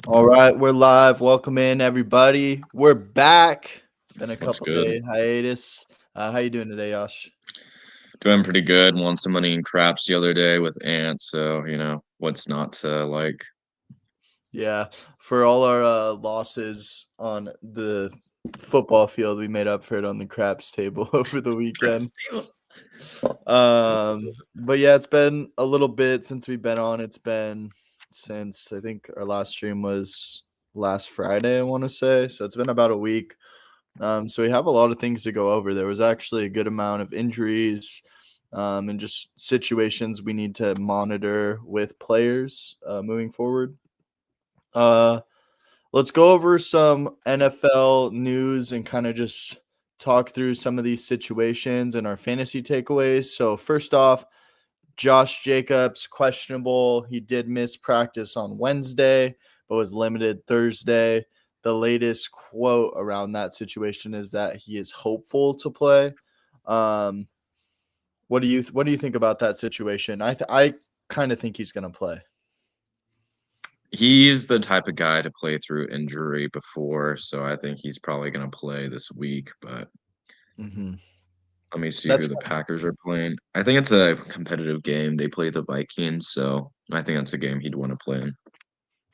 All right, we're live. Welcome in, everybody. We're back. Been a What's couple good? day hiatus. How you doing today, Yosh? Doing pretty good. Won some money in craps the other day with Ant, so what's not to like. Yeah, for all our losses on the football field, we made up for it on the craps table over the weekend. But yeah, it's been a little bit since we've been on. It's been since I think our last stream was last Friday, I want to say. So it's been about a week. So we have a lot of things to go over. There was actually a good amount of injuries and just situations we need to monitor with players moving forward. Uh, let's go over some NFL news and kind of just talk through some of these situations and our fantasy takeaways. So first off, Josh Jacobs questionable. He did miss practice on Wednesday, but was limited Thursday. The latest quote around that situation is that he is hopeful to play. Um, what do you think about that situation? I kind of think he's going to play. He's the type of guy to play through injury before, so I think he's probably going to play this week. But Mm-hmm. let me see who That's the Packers are playing. I think it's a competitive game. They play the Vikings, so I think that's a game he'd want to play in.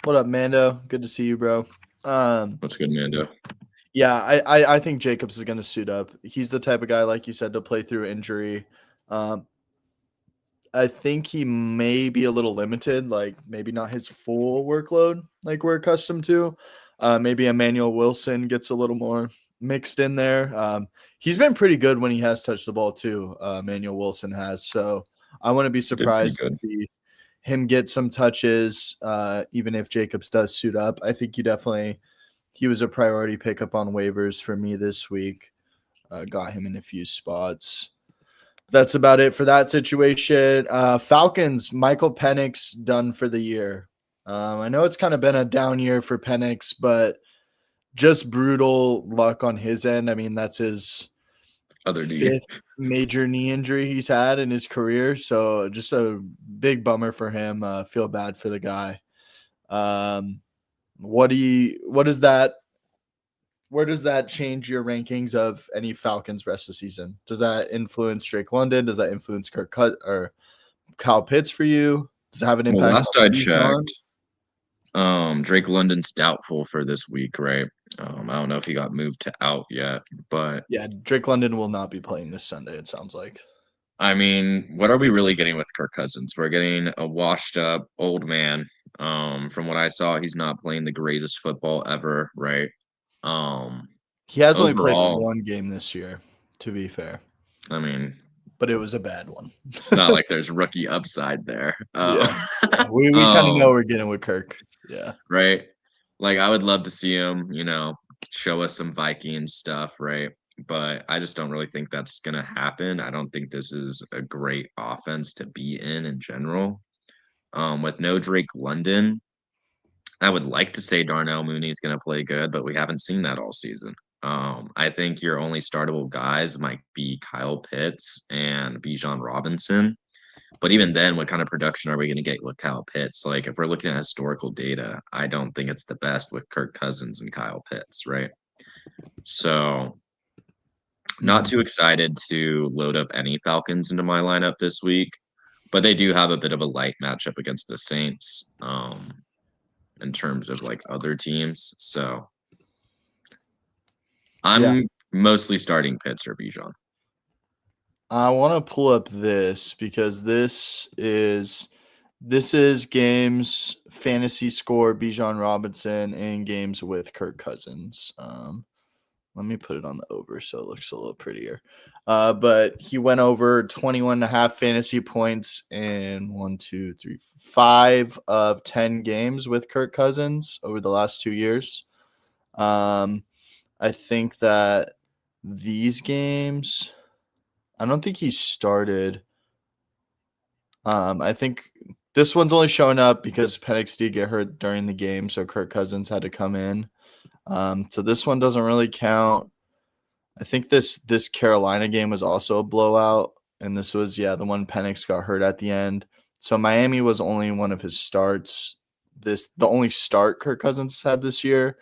what up, Mando? Good to see you, bro. Um, What's good, Mando? yeah, I think Jacobs is going to suit up. He's the type of guy, like you said, to play through injury. Um, I think he may be a little limited, like maybe not his full workload like we're accustomed to. Maybe Emmanuel Wilson gets a little more mixed in there. He's been pretty good when he has touched the ball too. Emmanuel Wilson has, so I wouldn't be He did pretty surprised to good. see him get some touches, even if Jacobs does suit up. I think he was a priority pickup on waivers for me this week. Got him in a few spots. That's about it for that situation. Falcons, Michael Penix done for the year. I know it's kind of been a down year for Penix, but just brutal luck on his end. I mean, that's his Other D. fifth major knee injury he's had in his career. So just a big bummer for him. Feel bad for the guy. Um, what does that where does that change your rankings of any Falcons rest of the season? Does that influence Drake London? Does that influence Kirk Cut or Kyle Pitts for you? Does it have an Well, impact last on I Bijan? checked, Drake London's doubtful for this week, right? I don't know if he got moved to out yet, but Yeah, Drake London will not be playing this Sunday, it sounds like. I mean, what are we really getting with Kirk Cousins? We're getting a washed up old man. From what I saw, he's not playing the greatest football ever, right? Um, He has only played Overall, one game this year, to be fair, I mean, but it was a bad one. it's not like there's rookie upside there. Yeah. Yeah. We kind of know Um, we're getting with Kirk. Yeah. right? Like I would love to see him, show us some Vikings stuff, right? But I just don't really think that's gonna happen. I don't think this is a great offense to be in general. With no Drake London, I would like to say Darnell Mooney is going to play good, but we haven't seen that all season. I think your only startable guys might be Kyle Pitts and Bijan Robinson. But even then, what kind of production are we going to get with Kyle Pitts? Like, if we're looking at historical data, I don't think it's the best with Kirk Cousins and Kyle Pitts, right? So, not Mhm. too excited to load up any Falcons into my lineup this week, but they do have a bit of a light matchup against the Saints. In terms of like other teams. So Yeah. I'm mostly starting Pitts or Bijan. I want to pull up this because this is games fantasy score Bijan Robinson and games with Kirk Cousins. Let me put it on the over so it looks a little prettier. But he went over 21 and a half fantasy points in 5 of 10 games with Kirk Cousins over the last 2 years. I think that these games, I don't think he started. I think this one's only showing up because Penix did get hurt during the game, so Kirk Cousins had to come in. So this one doesn't really count. I think this Carolina game was also a blowout, and this was the one Penix got hurt at the end. So Miami was only one of his starts the only start Kirk Cousins has had this year.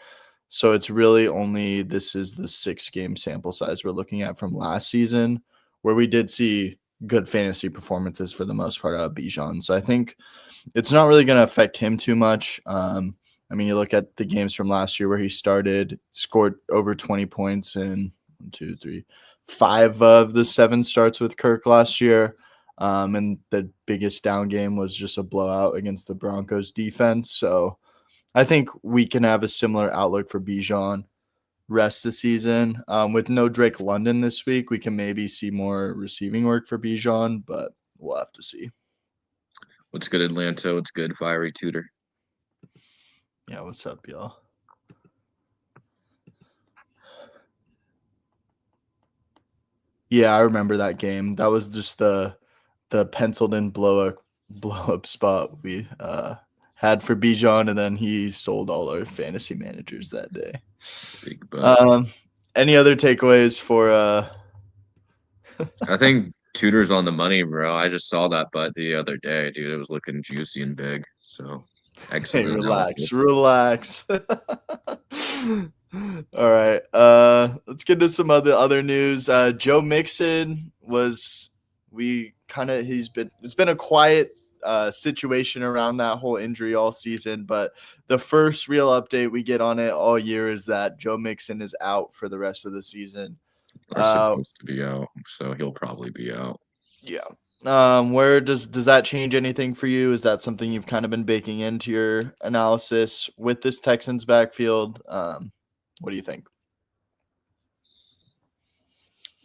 So it's really only this is the 6-game sample size we're looking at from last season, where we did see good fantasy performances for the most part out of Bijan. So I think it's not really going to affect him too much. I mean, you look at the games from last year where he started, scored over 20 points in 1, 2, 3, 5 of the 7 starts with Kirk last year. And the biggest down game was just a blowout against the Broncos defense. So I think we can have a similar outlook for Bijan rest of the season. With no Drake London this week, we can maybe see more receiving work for Bijan, but we'll have to see. What's good, Atlanta? What's good, Fiery Tutor? Yeah, what's up, y'all? Yeah, I remember that game. That was just the penciled in blow up spot we had for Bijan, and then he sold all our fantasy managers that day. Big butt. Any other takeaways for I think Tutor's on the money, bro. I just saw that butt the other day, dude. It was looking juicy and big. So Hey, excellent relax, analysis. relax. All right. Let's get into some other news. Joe Mixon was it's been a quiet situation around that whole injury all season, but the first real update we get on it all year is that Joe Mixon is out for the rest of the season. Are supposed to be out, so he'll probably be out. Yeah. Where does that change anything for you? Is that something you've kind of been baking into your analysis with this Texans backfield? What do you think?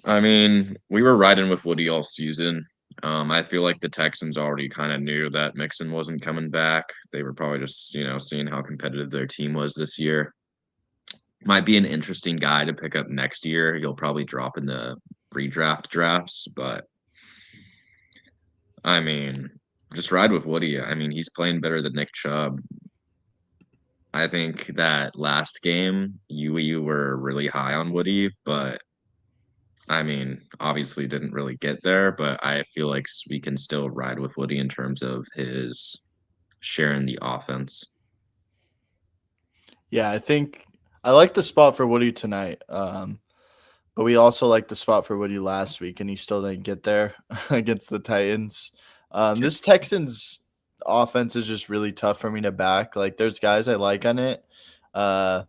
I mean, we were riding with Woody all season. I feel like the Texans already kind of knew that Mixon wasn't coming back. They were probably just, seeing how competitive their team was this year. Might be an interesting guy to pick up next year. He'll probably drop in the redraft drafts, but I mean, just ride with Woody. I mean, he's playing better than Nick Chubb. I think that last game, you were really high on Woody, but I mean, obviously didn't really get there. But I feel like we can still ride with Woody in terms of his sharing the offense. Yeah, I think I like the spot for Woody tonight. But we also like the spot for Woody last week, and he still didn't get there against the Titans. This Texans offense is just really tough for me to back. Like, there's guys I like on it, but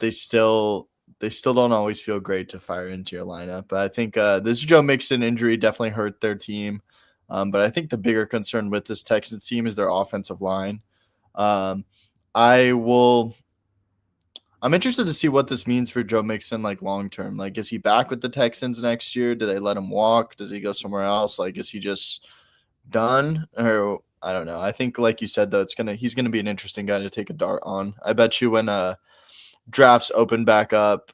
they still don't always feel great to fire into your lineup. But I think this Joe Mixon injury definitely hurt their team. But I think the bigger concern with this Texans team is their offensive line. Um, I will I'm interested to see what this means for Joe Mixon, like long term. Like, is he back with the Texans next year? Do they let him walk? Does he go somewhere else? Like, is he just done? Or I don't know. I think, like you said, though, he's gonna be an interesting guy to take a dart on. I bet you when drafts open back up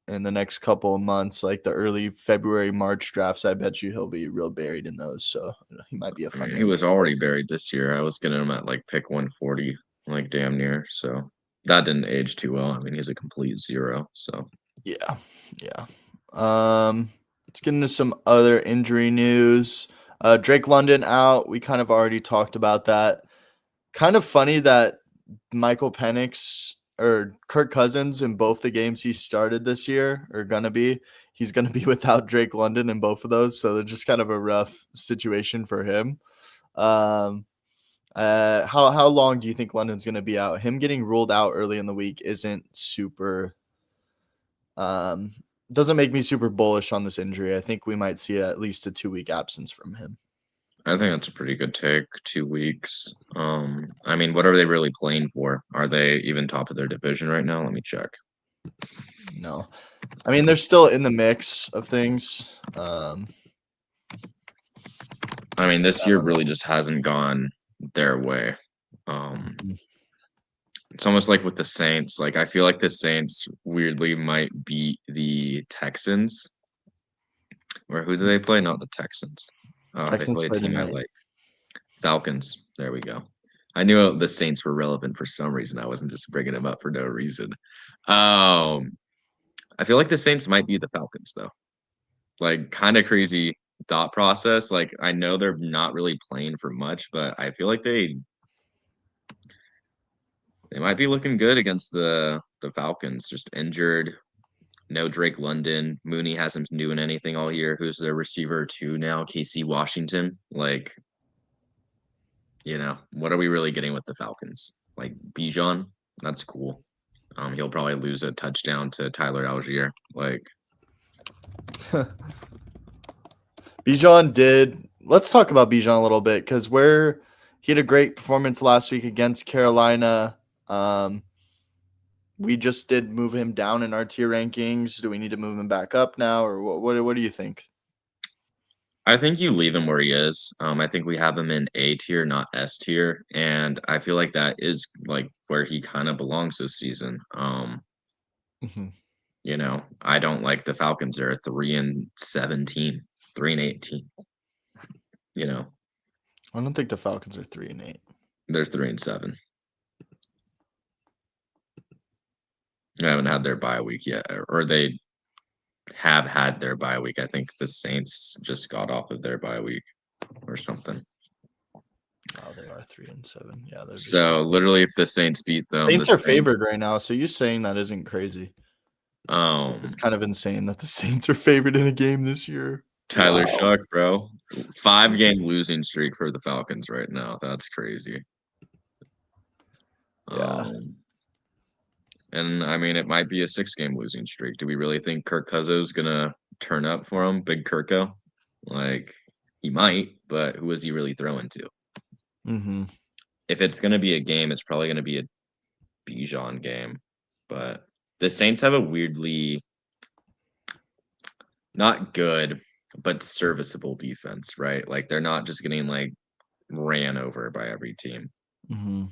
in the next couple of months, like the early February, March drafts, I bet you he'll be real buried in those. So he might be a I fun mean, he name. was already buried this year. I was getting him at like pick 140, like damn near. So that didn't age too well. I mean, he's a complete zero. So Yeah, yeah. Let's get into some other injury news. Drake London out. We kind of already talked about that. Kind of funny that Michael Penix or Kirk Cousins in both the games he started this year are gonna be. He's gonna be without Drake London in both of those, so they're just kind of a rough situation for him. Um, how long do you think London's gonna be out? Him getting ruled out early in the week isn't super um, doesn't make me super bullish on this injury. I think we might see at least a 2-week absence from him. I think that's a pretty good take. 2 weeks. I mean, what are they really playing for? Are they even top of their division right now? Let me check. No, I mean they're still in the mix of things. I mean, this year really just hasn't gone their way. Um, it's almost like with the Saints. Like I feel like the Saints weirdly might beat the Texans. Or who do they play? Not the Texans. They Texans play a play team at tonight. like Falcons. There we go. I knew the Saints were relevant for some reason. I wasn't just bringing them up for no reason. I feel like the Saints might be the Falcons though. Like kind of crazy thought process. Like I know they're not really playing for much, but I feel like They might be looking good against the Falcons. Just injured. No Drake London. Mooney hasn't been doing anything all year. Who's their receiver two now? KC Washington. Like, what are we really getting with the Falcons? Like Bijan, that's cool. He'll probably lose a touchdown to Tyler Algier. Like, Bijan did. Let's talk about Bijan a little bit because he had a great performance last week against Carolina. We just did move him down in our tier rankings. Do we need to move him back up now, or what do you think? I think you leave him where he is. I think we have him in A tier, not S tier, and I feel like that is like where he kind of belongs this season. Mhm. I don't like the Falcons. They're 3-17, 3-18. I don't think the Falcons are 3-8. They're 3-7. They haven't had their bye week yet, or they have had their bye week. I think the Saints just got off of their bye week or something. Oh, they are 3-7. Yeah, they're So literally, if the Saints beat them, Saints are favored right now. So you saying that isn't crazy. It's um, kind of insane that the Saints are favored in a game this year. Tyler Wow. Shuck, bro, 5-game losing streak for the Falcons right now. That's crazy. Yeah. And I mean, it might be a 6-game losing streak. Do we really think Kirk Cousins gonna turn up for him, Big Kirko? Like, he might, but who is he really throwing to? Mm-hmm. If it's gonna be a game, it's probably gonna be a Bijan game. But the Saints have a weirdly not good, but serviceable defense, right? Like they're not just getting like ran over by every team. Mm-hmm.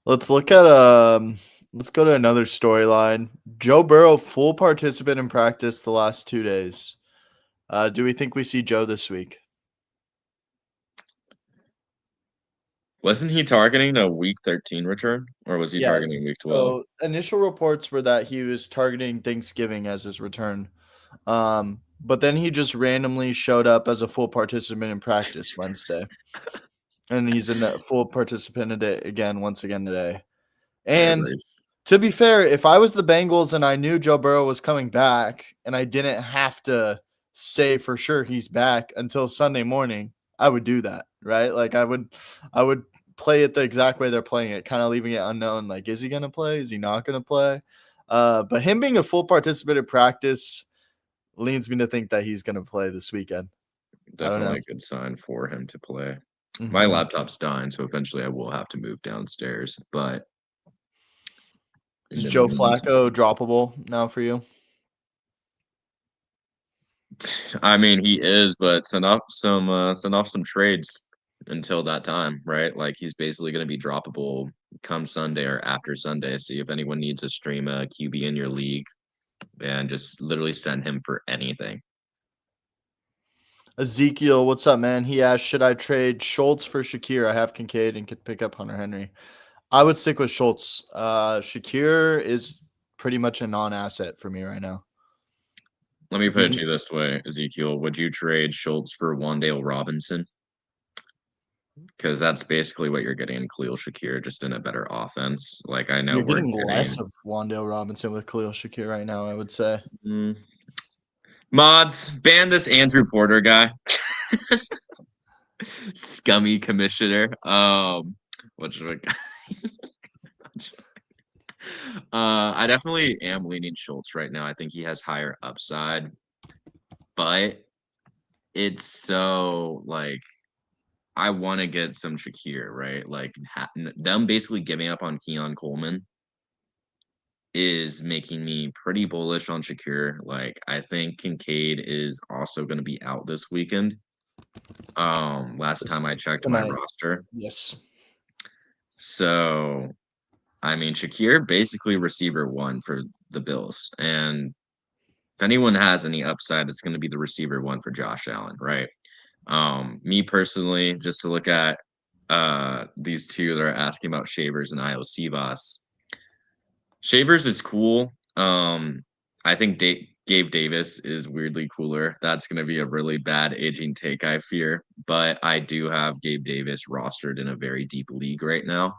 Let's go to another storyline. Joe Burrow, full participant in practice the last 2 days. Do we think we see Joe this week? Wasn't he targeting a week 13 return, or was he Yeah. targeting week 12? So initial reports were that he was targeting Thanksgiving as his return. But then he just randomly showed up as a full participant in practice Wednesday. And he's in the full participant once again today. I And agree. to be fair, if I was the Bengals and I knew Joe Burrow was coming back and I didn't have to say for sure he's back until Sunday morning, I would do that, right? Like I would play it the exact way they're playing it, kind of leaving it unknown. Like, is he gonna play? Is he not gonna play? But him being a full participant in practice leads me to think that he's gonna play this weekend. I don't know. Definitely a good sign for him to play. My Mm-hmm. laptop's dying, so eventually I will have to move downstairs. But in Is the Joe Flacco meantime, droppable now for you? I mean, he is, but send off some trades until that time, right? Like he's basically going to be droppable come Sunday or after Sunday. See if anyone needs to stream a QB in your league, and just literally send him for anything. Ezekiel, what's up, man? He asked, should I trade Schultz for Shakir? I have Kincaid and could pick up Hunter Henry. I would stick with Schultz. Shakir is pretty much a non-asset for me right now. Let me put it He's to you this way, Ezekiel. Would you trade Schultz for Wandale Robinson? Because that's basically what you're getting, Khalil Shakir, just in a better offense. Like I know You're we're getting less getting of Wandale Robinson with Khalil Shakir right now, I would say. mods, ban this Andrew Porter guy. Scummy commissioner. What should I I definitely am leaning Schultz right now. I think he has higher upside, but it's so like I want to get some Shakir, right? Like them basically giving up on Keon Coleman is making me pretty bullish on Shakir. Like I think Kincaid is also going to be out this weekend. Last This time I checked my tonight. roster. Yes. So I mean Shakir basically receiver one for the Bills. And if anyone has any upside, it's going to be the receiver one for Josh Allen, right? Me personally, just to look at these two that are asking about Shavers and Io Sivas. Shavers is cool. I think Gabe Davis is weirdly cooler. That's going to be a really bad aging take, I fear. But I do have Gabe Davis rostered in a very deep league right now.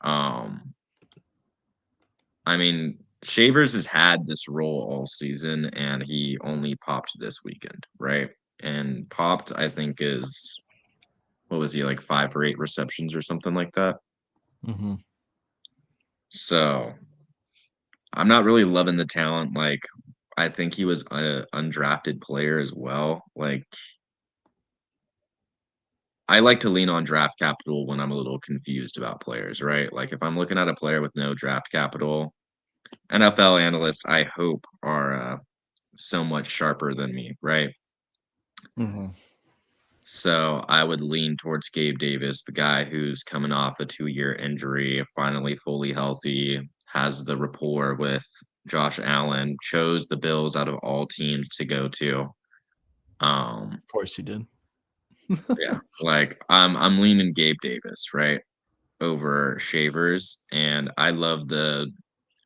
Um, I mean, Shavers has had this role all season, and he only popped this weekend, right? And popped, I think, is what was he like 5 or 8 receptions or something like that. Hmm. So I'm not really loving the talent. Like, I think he was an undrafted player as well. Like, I like to lean on draft capital when I'm a little confused about players, right? Like, if I'm looking at a player with no draft capital, NFL analysts, I hope, are so much sharper than me, right? Hmm. So I would lean towards Gabe Davis, the guy who's coming off a 2-year injury, finally fully healthy, has the rapport with Josh Allen, chose the Bills out of all teams to go to. Um, Of course he did. yeah, like I'm leaning Gabe Davis, right, over Shavers, and I love the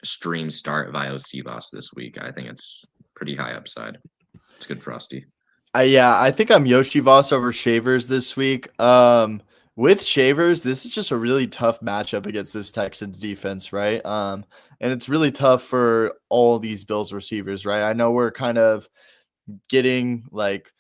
stream start via Sivas this week. I think it's pretty high upside. It's good frosty. Yeah, I think I'm Yoshi Voss over Shavers this week. With Shavers, this is just a really tough matchup against this Texans defense, right? And it's really tough for all these Bills receivers, right? I know we're kind of getting like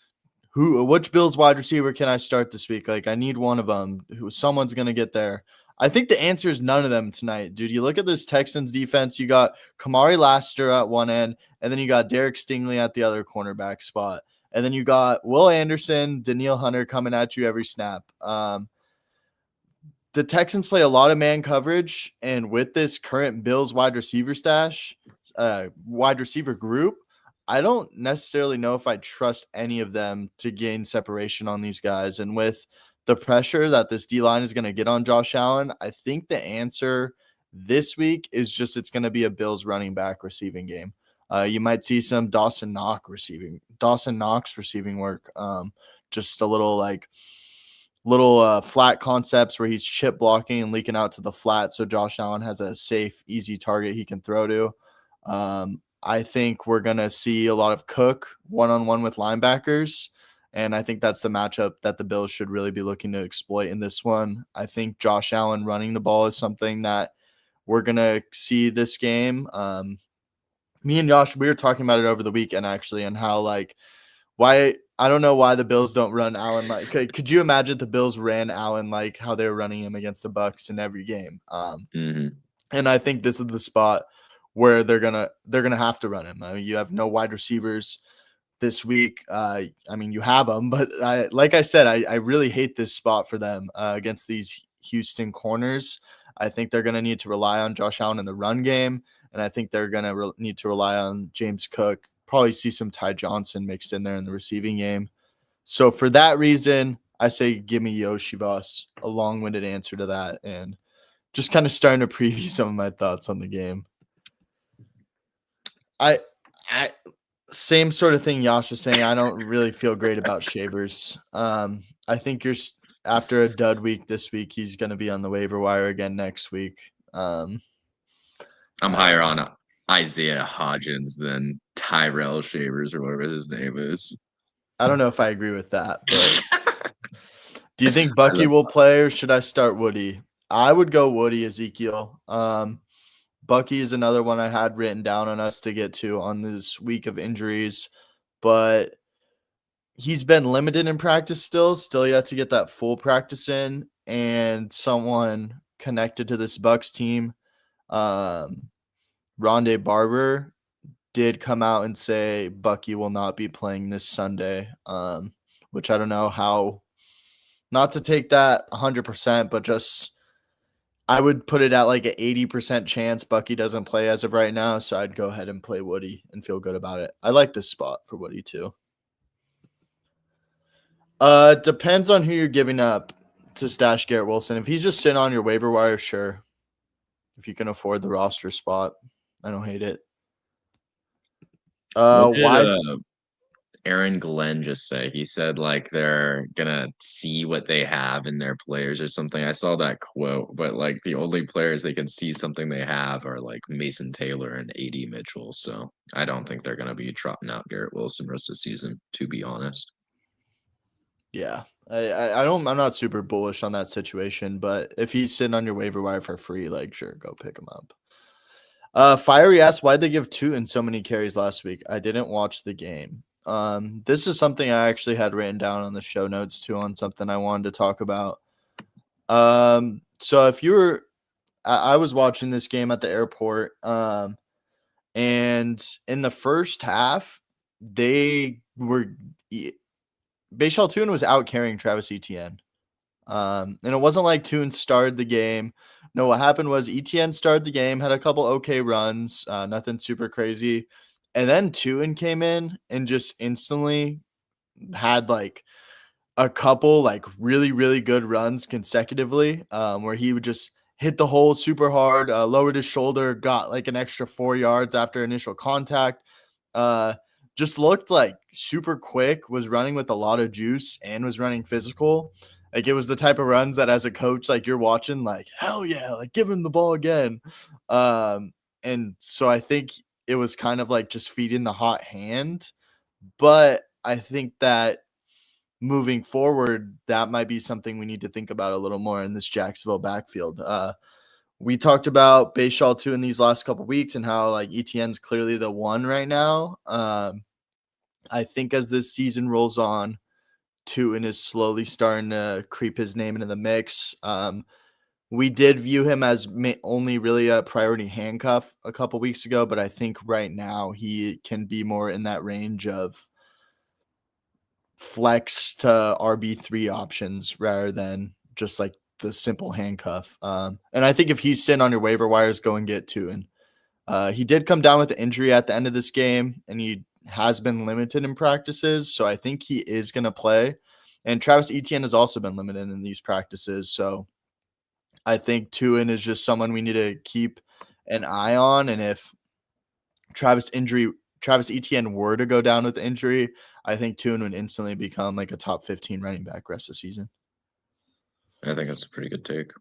which Bills wide receiver can I start this week? Like I need one of them. Someone's gonna get there. I think the answer is none of them tonight, dude. You look at this Texans defense. You got Kamari Laster at one end, and then you got Derek Stingley at the other cornerback spot, and then you got Will Anderson, Daniil Hunter coming at you every snap. The Texans play a lot of man coverage, and with this current Bills wide receiver group, I don't necessarily know if I trust any of them to gain separation on these guys. And with the pressure that this D line is going to get on Josh Allen, I think the answer this week is just it's going to be a Bills running back receiving game. You might see some Dawson Knox receiving work. Just a little flat concepts where he's chip blocking and leaking out to the flat, so Josh Allen has a safe, easy target he can throw to. I think we're gonna see a lot of Cook one-on-one with linebackers, and I think that's the matchup that the Bills should really be looking to exploit in this one. I think Josh Allen running the ball is something that we're gonna see this game. Me and Josh, we were talking about it over the weekend actually, and how like why I don't know why the Bills don't run Allen like could you imagine the Bills ran Allen like how they were running him against the Bucks in every game? Hmm. And I think this is the spot where they're gonna have to run him. I mean, you have no wide receivers this week. I mean, you have them, but like I said, I really hate this spot for them against these Houston corners. I think they're going to need to rely on Josh Allen in the run game, and I think they're going to need to rely on James Cook. Probably see some Ty Johnson mixed in there in the receiving game. So for that reason, I say give me Yoshi Voss. A long-winded answer to that, and just kind of starting to preview some of my thoughts on the game. I I same sort of thing Yash was saying. I don't really feel great about Shavers. I think after a dud week this week, he's going to be on the waiver wire again next week. I'm I don't higher know. on Isaiah Hodgins than Tyrell Shavers or whatever his name is. I don't know if I agree with that, but do you think I Bucky love will play or should I start Woody? I would go Woody Ezekiel. Bucky is another one I had written down on us to get to on this week of injuries, but he's been limited in practice still yet to get that full practice in, and someone connected to this Bucks team, um, Rondé Barber, did come out and say Bucky will not be playing this Sunday, which I don't know how not to take that 100%, but just I would put it at like an 80% chance Bucky doesn't play as of right now, so I'd go ahead and play Woody and feel good about it. I like this spot for Woody too. Depends on who you're giving up to stash Garrett Wilson. If he's just sitting on your waiver wire, sure. If you can afford the roster spot, I don't hate it. What did Wide. Aaron Glenn just say? He said like they're gonna see what they have in their players or something. I saw that quote, but like the only players they can see something they have are like Mason Taylor and AD Mitchell. So I don't think they're gonna be trotting out Garrett Wilson rest of the season, to be honest. Yeah, I'm not super bullish on that situation, but if he's sitting on your waiver wire for free, like sure, go pick him up. Fiery asked, why'd they give Tootin so many carries last week? I didn't watch the game. This is something I actually had written down on the show notes too, on something I wanted to talk about. So if you were, I was watching this game at the airport, and in the first half, they were Bayshall Tune was out carrying Travis Etienne. And it wasn't like Tune started the game. No, what happened was Etienne started the game, had a couple okay runs, nothing super crazy. And then Tune came in and just instantly had like a couple like really, really good runs consecutively, where he would just hit the hole super hard, lowered his shoulder, got like an extra 4 yards after initial contact. Uh, just looked like super quick, was running with a lot of juice and was running physical. Like it was the type of runs that as a coach, like you're watching, like, hell yeah, like give him the ball again. And so I think it was kind of like just feeding the hot hand. But I think that moving forward, that might be something we need to think about a little more in this Jacksonville backfield. We talked about Bayshall too in these last couple weeks and how like ETN's clearly the one right now. I think as this season rolls on, Tootin is slowly starting to creep his name into the mix. We did view him as only really a priority handcuff a couple weeks ago, but I think right now he can be more in that range of flex to RB3 options rather than just like the simple handcuff. And I think if he's sitting on your waiver wires, go and get Tootin. He did come down with an injury at the end of this game, and he has been limited in practices. So I think he is going to play. And Travis Etienne has also been limited in these practices. So I think Tootin is just someone we need to keep an eye on. And if Travis Etienne were to go down with injury, I think Tootin would instantly become like a top 15 running back rest of the season. I think that's a pretty good take.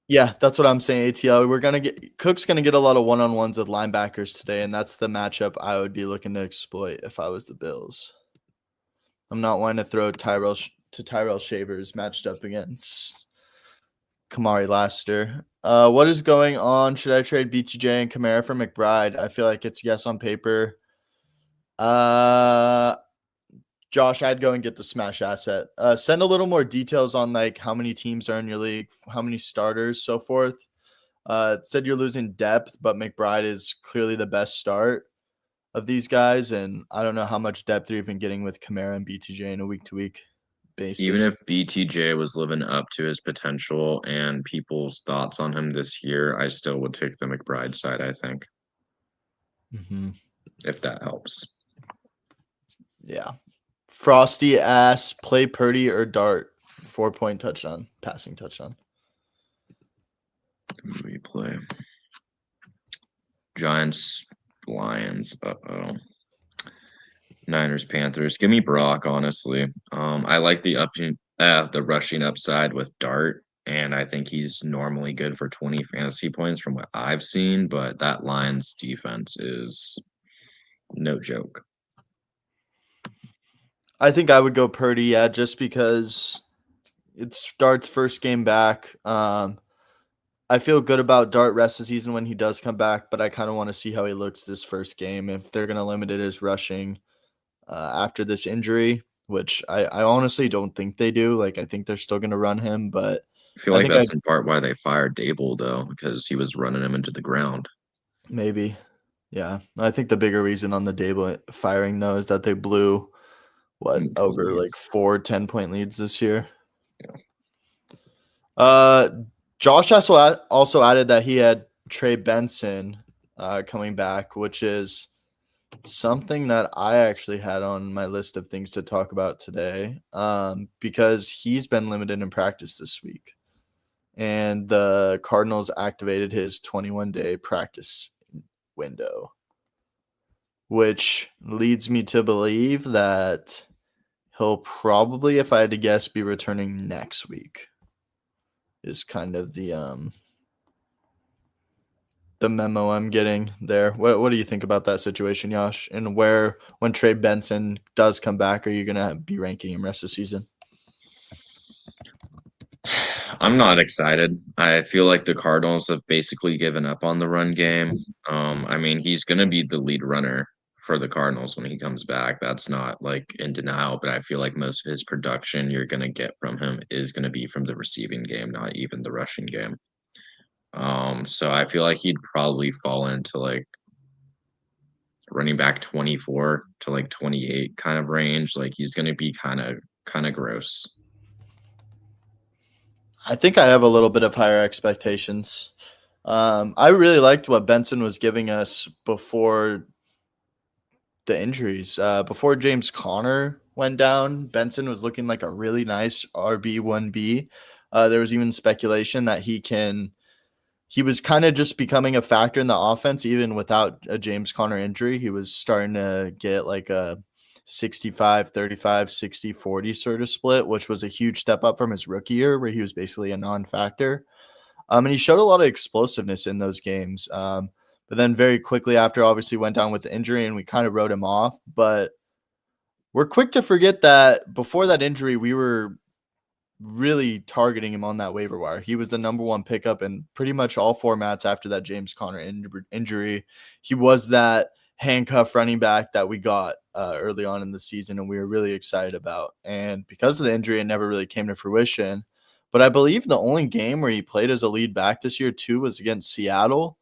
Yeah, that's what I'm saying, ATL. Cook's gonna get a lot of one-on-ones with linebackers today, and that's the matchup I would be looking to exploit if I was the Bills. I'm not wanting to throw Tyrell Shavers matched up against Kamari Laster. What is going on? Should I trade BTJ and Kamara for McBride? I feel like it's yes on paper. Josh, I'd go and get the smash asset. Send a little more details on like how many teams are in your league, how many starters, so forth. It said you're losing depth, but McBride is clearly the best start of these guys, and I don't know how much depth you're even getting with Kamara and BTJ in a week-to-week Even basis. if BTJ was living up to his potential and people's thoughts on him this year, I still would take the McBride side, I think, if that helps. Yeah. Frosty asks, play Purdy or Dart? 4-point touchdown, passing touchdown. Who do we play? Giants, Lions. Uh-oh. Niners, Panthers. Give me Brock, honestly. I like the rushing upside with Dart, and I think he's normally good for 20 fantasy points from what I've seen, but that Lions defense is no joke. I think I would go Purdy, yeah, just because it's Dart's first game back. I feel good about Dart rest of the season when he does come back, but I kind of want to see how he looks this first game. If they're going to limit it as rushing after this injury, which I honestly don't think they do. Like, I think they're still going to run him, but I feel I like think I that's in part why they fired Dable, though, because he was running him into the ground. maybe, yeah. I think the bigger reason on the Dable firing, though, is that they blew, over like Please. 4 10-point leads this year. Yeah. Josh also added that he had Trey Benson coming back, which is something that I actually had on my list of things to talk about today, because he's been limited in practice this week. And the Cardinals activated his 21-day practice window, which leads me to believe that he'll probably, if I had to guess, be returning next week. Is kind of the the memo I'm getting there. What do you think about that situation, Yash? And where when Trey Benson does come back, are you gonna be ranking him rest of the season? I'm not excited. I feel like the Cardinals have basically given up on the run game. I mean, he's going to be the lead runner for the Cardinals when he comes back. That's not like in denial, but I feel like most of his production you're going to get from him is going to be from the receiving game, not even the rushing game. So I feel like he'd probably fall into like running back 24 to like 28 kind of range. Like he's going to be kind of gross. I think I have a little bit of higher expectations. I really liked what Benson was giving us before the injuries. Before James Conner went down, Benson was looking like a really nice RB1B. There was even speculation that he was kind of just becoming a factor in the offense, even without a James Conner injury. He was starting to get like a 65-35, 60-40 sort of split, which was a huge step up from his rookie year where he was basically a non-factor. And he showed a lot of explosiveness in those games. But then very quickly after, obviously went down with the injury and we kind of wrote him off. But we're quick to forget that before that injury, we were really targeting him on that waiver wire. He was the number one pickup in pretty much all formats after that James Conner injury. He was that handcuff running back that we got early on in the season and we were really excited about. And because of the injury, it never really came to fruition. But I believe the only game where he played as a lead back this year too was against Seattle,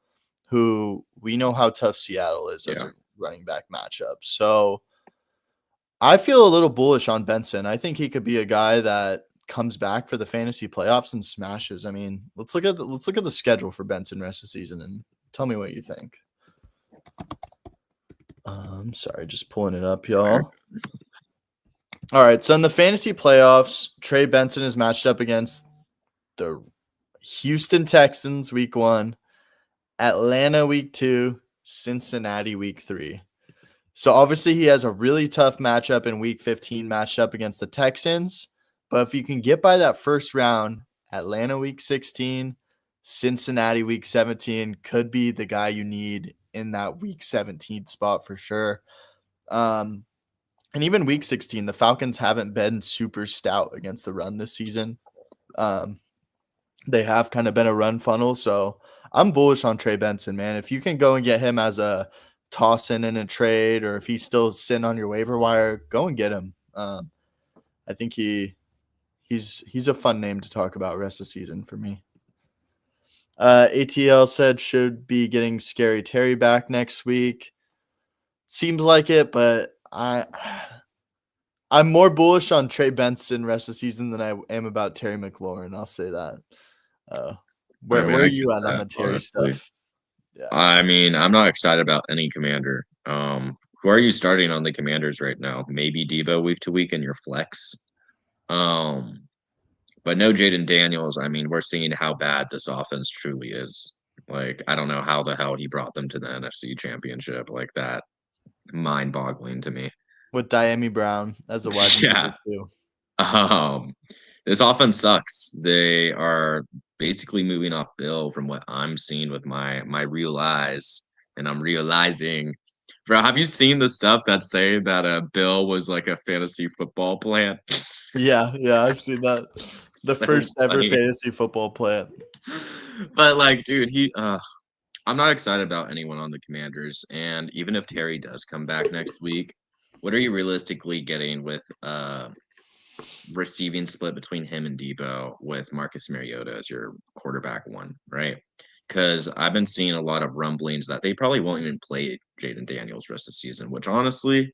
who we know how tough Seattle is as Yeah. a running back matchup. So I feel a little bullish on Benson. I think he could be a guy that comes back for the fantasy playoffs and smashes. I mean, let's look at the schedule for Benson rest of the season and tell me what you think. Sorry, just pulling it up, y'all. All right, so in the fantasy playoffs, Trey Benson is matched up against the Houston Texans week 1, Atlanta week 2, Cincinnati week 3. So obviously he has a really tough matchup in week 15 matched up against the Texans. But if you can get by that first round, Atlanta week 16, Cincinnati week 17 could be the guy you need in that week 17 spot for sure. And even week 16, the Falcons haven't been super stout against the run this season. They have kind of been a run funnel. So I'm bullish on Trey Benson, man. If you can go and get him as a toss in a trade, or if he's still sitting on your waiver wire, go and get him. I think he's a fun name to talk about rest of the season for me. ATL said should be getting Scary Terry back next week. Seems like it, but I'm more bullish on Trey Benson rest of the season than I am about Terry McLaurin. I'll say that. I mean, Where I are get you at on that, the Terry honestly. stuff? Yeah. I mean, I'm not excited about any commander. Who are you starting on the commanders right now? Maybe Debo week to week in your flex. Um, but no Jaden Daniels. I mean, we're seeing how bad this offense truly is. Like, I don't know how the hell he brought them to the NFC championship like that. Mind boggling to me. With Diami Brown as a wide Yeah. receiver too. Um, this offense sucks. They are basically moving off Bill from what I'm seeing with my real eyes, and I'm realizing, bro. Have you seen the stuff that say that Bill was like a fantasy football plant? Yeah, I've seen that. The So first ever funny. fantasy football plant. But like, dude, I'm not excited about anyone on the Commanders, and even if Terry does come back next week, what are you realistically getting with receiving split between him and Debo with Marcus Mariota as your quarterback one, right? Because I've been seeing a lot of rumblings that they probably won't even play Jaden Daniels rest of the season, which honestly,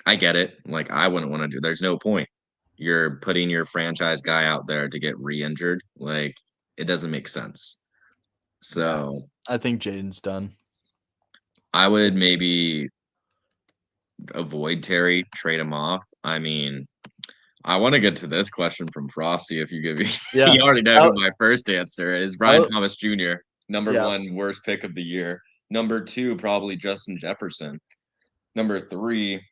I get it. Like, I wouldn't want to do. There's no point. You're putting your franchise guy out there to get re-injured. Like, it doesn't make sense. Yeah. So I think Jaden's done. I would maybe avoid Terry, trade him off. I mean, I want to get to this question from Frosty. If you give me, Yeah. you already know I, who my first answer is. Brian I, Thomas Jr., number yeah. one worst pick of the year. Number two, probably Justin Jefferson. Number three,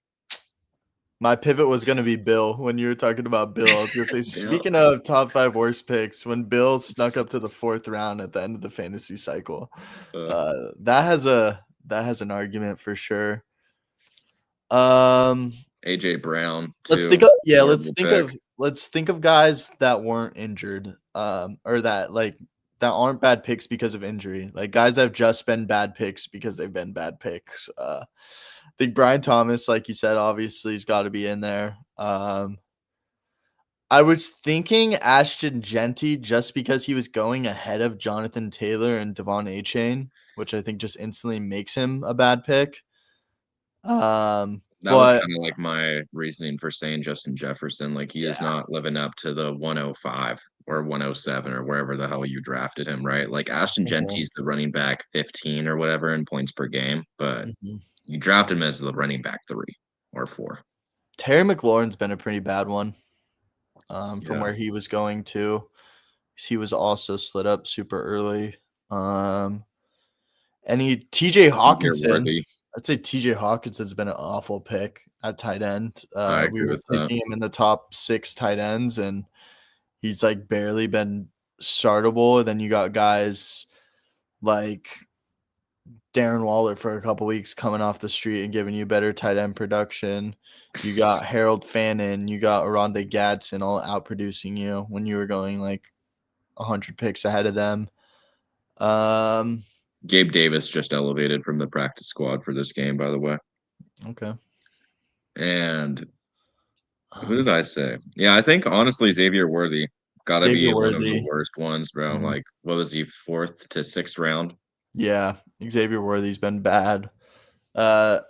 My pivot was gonna be Bill when you were talking about Bill. I was gonna say, Bill. speaking of top 5 worst picks, when Bill snuck up to the 4th round at the end of the fantasy cycle, Uh, that has an argument for sure. Um, AJ Brown let's too. think of Horrible pick. let's think of guys that weren't injured, or that aren't bad picks because of injury. Like guys that have just been bad picks because they've been bad picks. I think Brian Thomas, like you said, obviously has got to be in there. I was thinking Ashton Genty just because he was going ahead of Jonathan Taylor and Devon Achane, which I think just instantly makes him a bad pick. That was But kind of like my reasoning for saying Justin Jefferson. Like he is yeah, not living up to the 105 or 107 or wherever the hell you drafted him, right? Like Ashton mhm, Genty's the running back 15 or whatever in points per game, but mhm. you drafted him as the running back 3 or 4. Terry McLaurin's been a pretty bad one, from Yeah. where he was going to. He was also slid up super early. Um, TJ Xavier Hawkinson. Worthy. I'd say TJ Hawkinson's been an awful pick at tight end. I We agree were with that. taking him in the top 6 tight ends, and he's like barely been startable. Then you got guys like Darren Waller for a couple weeks coming off the street and giving you better tight end production. You got Harold Fannin, you got Rondé Gadsden all outproducing you when you were going like 100 picks ahead of them. Um, Gabe Davis just elevated from the practice squad for this game, by the way. okay. And who Um, did I say? Yeah, I think honestly Xavier Worthy gotta Xavier be one of the Worthy. worst ones, bro. Mhm. Like, what was he, 4th to 6th round? Yeah, Xavier Worthy's been bad. Uh,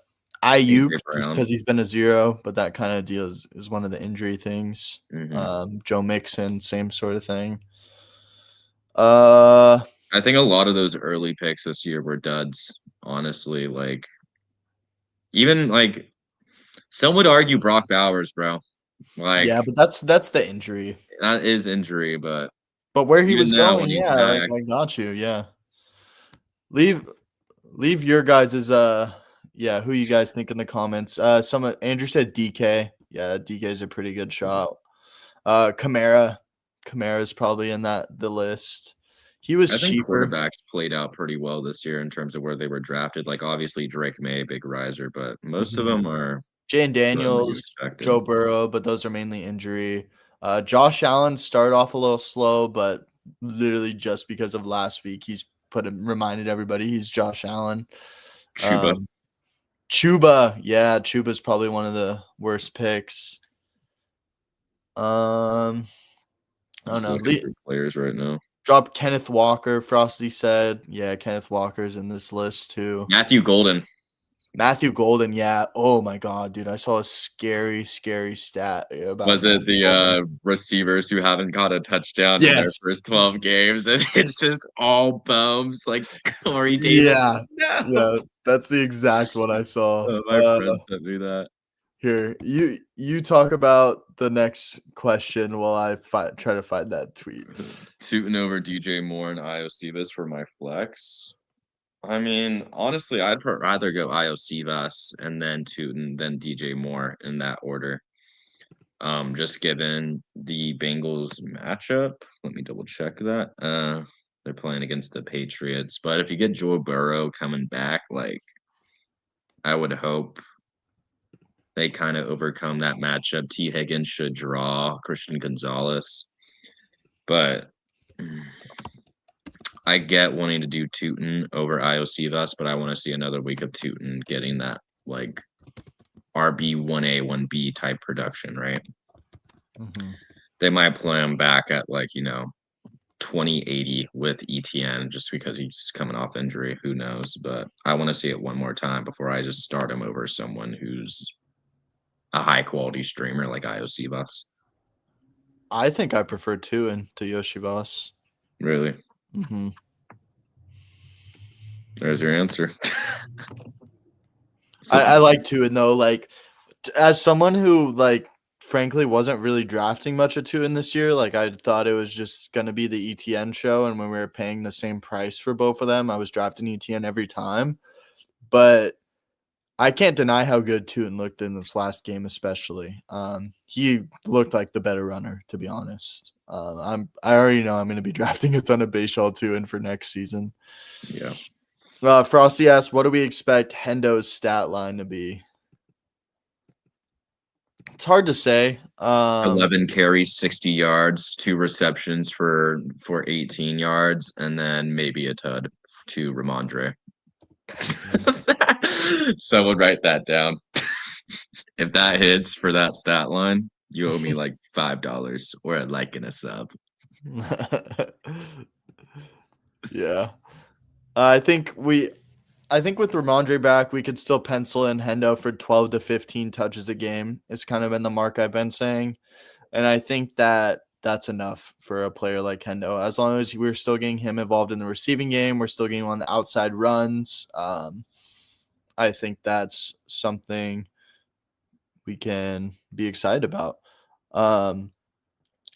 Ayuk AJ just Brown. because he's been a 0, but that kind of deal is one of the injury things. Hmm. Joe Mixon, same sort of thing. Uh, I think a lot of those early picks this year were duds, honestly. Like, even like some would argue Brock Bowers, bro. yeah, Like, but that's the injury. that is injury, but But where he even was now when going, he's yeah, like back, I got you. Yeah, leave leave your guys' yeah. Who you guys think in the comments? Andrew said DK. Yeah, DK is a pretty good shot. Kamara, Kamara's probably in the list. He was I think cheaper. quarterbacks played out pretty well this year in terms of where they were drafted. Like, obviously Drake May, big riser, but most of Mhm. them are Jane doing what you Daniels, expected. Joe Burrow, but those are mainly injury. Josh Allen started off a little slow, but literally just because of last week, he's reminded everybody he's Josh Allen. Chuba. Um, Chuba, yeah, Chuba's probably one of the worst picks. I don't Just know. looking through players right now. Drop Kenneth Walker. Frosty said, yeah, Kenneth Walker's in this list too. Matthew Golden. Matthew Golden, yeah. Oh my god, dude, I saw a scary, scary stat about Was it Matthew the Golden. receivers who haven't caught a touchdown in their Yes. first 12 games? And it's just all bums like Corey Davis. Yeah. No. Yeah, that's the exact one I saw. My friend sent me that. Here, you talk about the next question while I try to find that tweet. Tooting over DJ Moore and IOC for my flex. I mean, honestly, I'd rather go IOC and then Tootin than DJ Moore in that order. Just given the Bengals matchup. Let me double check that. They're playing against the Patriots, but if you get Joe Burrow coming back, like I would hope they kind of overcome that matchup. T. Higgins should draw Christian Gonzalez, but I get wanting to do Tootin over IOC but I want to see another week of Tootin getting that like RB1A, 1B type production, right? Mhm. They might play him back at like, 2080 with ETN just because he's coming off injury. Who knows? But I want to see it one more time before I just start him over someone who's a high quality streamer like IOC Bus. I think I prefer Tua to Yoshi Boss. Really? Mm-hmm. There's your answer. I like Tua though. Like as someone who like frankly wasn't really drafting much of Tua this year, like I thought it was just gonna be the ETN show, and when we were paying the same price for both of them, I was drafting ETN every time. But I can't deny how good Tootin looked in this last game, especially. He looked like the better runner, to be honest. I already know I'm going to be drafting a ton of Bayshall Tootin for next season. Yeah. Frosty asks, what do we expect Hendo's stat line to be? It's hard to say. 11 carries, 60 yards, 2 receptions for 18 yards, and then maybe a tud to Ramondre. Someone write that down. If that hits for that stat line, you owe me like $5 or a like and a sub. Yeah. I think with Ramondre back, we could still pencil in Hendo for 12 to 15 touches a game. It's kind of been the mark I've been saying. And I think that that's enough for a player like Hendo. As long as we're still getting him involved in the receiving game, we're still getting him on the outside runs. I think that's something we can be excited about. I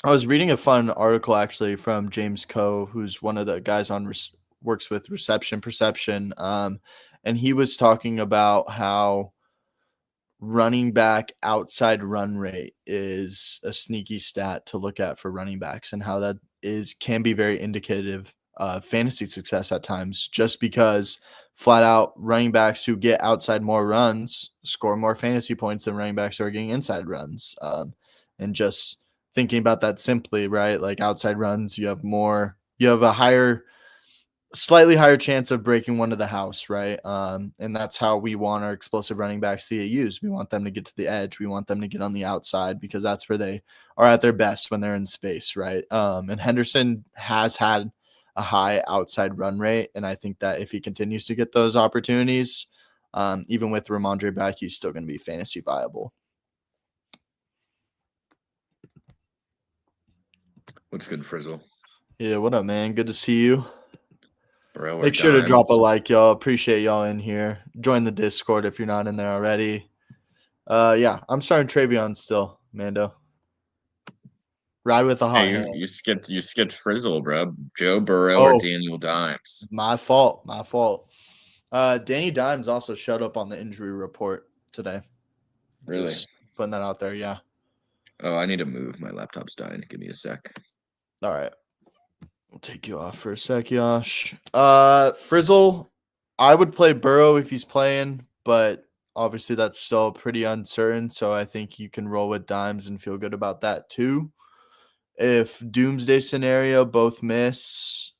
was reading a fun article actually from James Coe, who's one of the guys on works with reception perception, and he was talking about how running back outside run rate is a sneaky stat to look at for running backs, and how that can be very indicative of fantasy success at times, just because flat out running backs who get outside more runs score more fantasy points than running backs who are getting inside runs. And just thinking about that simply, right? Like outside runs, you have a slightly higher chance of breaking one to the house, right? And that's how we want our explosive running backs to get used. We want them to get to the edge. We want them to get on the outside because that's where they are at their best when they're in space, right? And Henderson has had a high outside run rate, and I think that if he continues to get those opportunities, even with Ramondre back, he's still going to be fantasy viable. What's good, Frizzle? Yeah, what up, man? Good to see you. Bro, Make sure to drop a like, y'all. Appreciate y'all in here. Join the Discord if you're not in there already. Yeah, I'm starting Travion still, Mando. Ride with a hot Hey, hand. you skipped Frizzle, bro. Joe Burrow or Oh, Daniel Dimes? my fault. My fault. Danny Dimes also showed up on the injury report today. Really? Just putting that out there. Yeah. Oh, I need to move. My laptop's dying. Give me a sec. All right. We'll take you off for a sec, Yosh. Frizzle, I would play Burrow if he's playing, but obviously that's still pretty uncertain. So I think you can roll with Dimes and feel good about that too. If doomsday scenario both miss,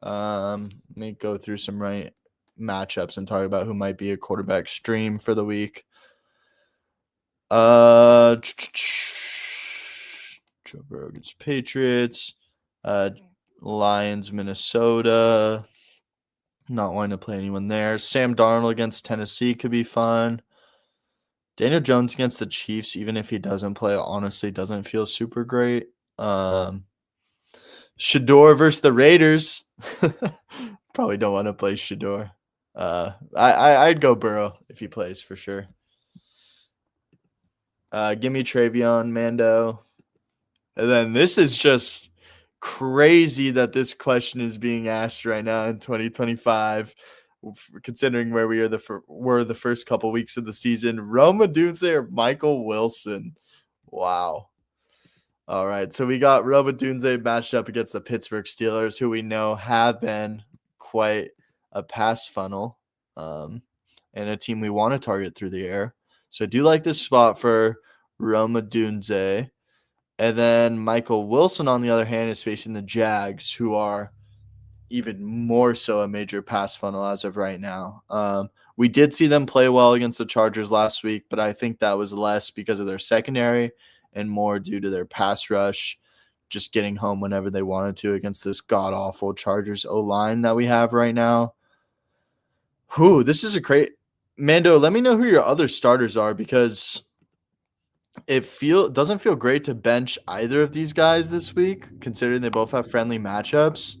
let me go through some right matchups and talk about who might be a quarterback stream for the week. Joe Burrow against Patriots, Lions, Minnesota. Not wanting to play anyone there. Sam Darnold against Tennessee could be fun. Daniel Jones against the Chiefs, even if he doesn't play, honestly doesn't feel super great. Shador versus the Raiders. Probably don't want to play Shador. I'd go Burrow if he plays for sure. Give me Travion, Mando. And then this is just crazy that this question is being asked right now in 2025, considering where we were the first couple weeks of the season. Rome Odunze or Michael Wilson? Wow. All right, so we got Rome Odunze matched up against the Pittsburgh Steelers, who we know have been quite a pass funnel, and a team we want to target through the air. So I do like this spot for Rome Odunze. And then Michael Wilson, on the other hand, is facing the Jags, who are even more so a major pass funnel as of right now. We did see them play well against the Chargers last week, but I think that was less because of their secondary and more due to their pass rush, just getting home whenever they wanted to against this god-awful Chargers O-line that we have right now. This is a great – Mando, let me know who your other starters are, because – doesn't feel great to bench either of these guys this week, considering they both have friendly matchups.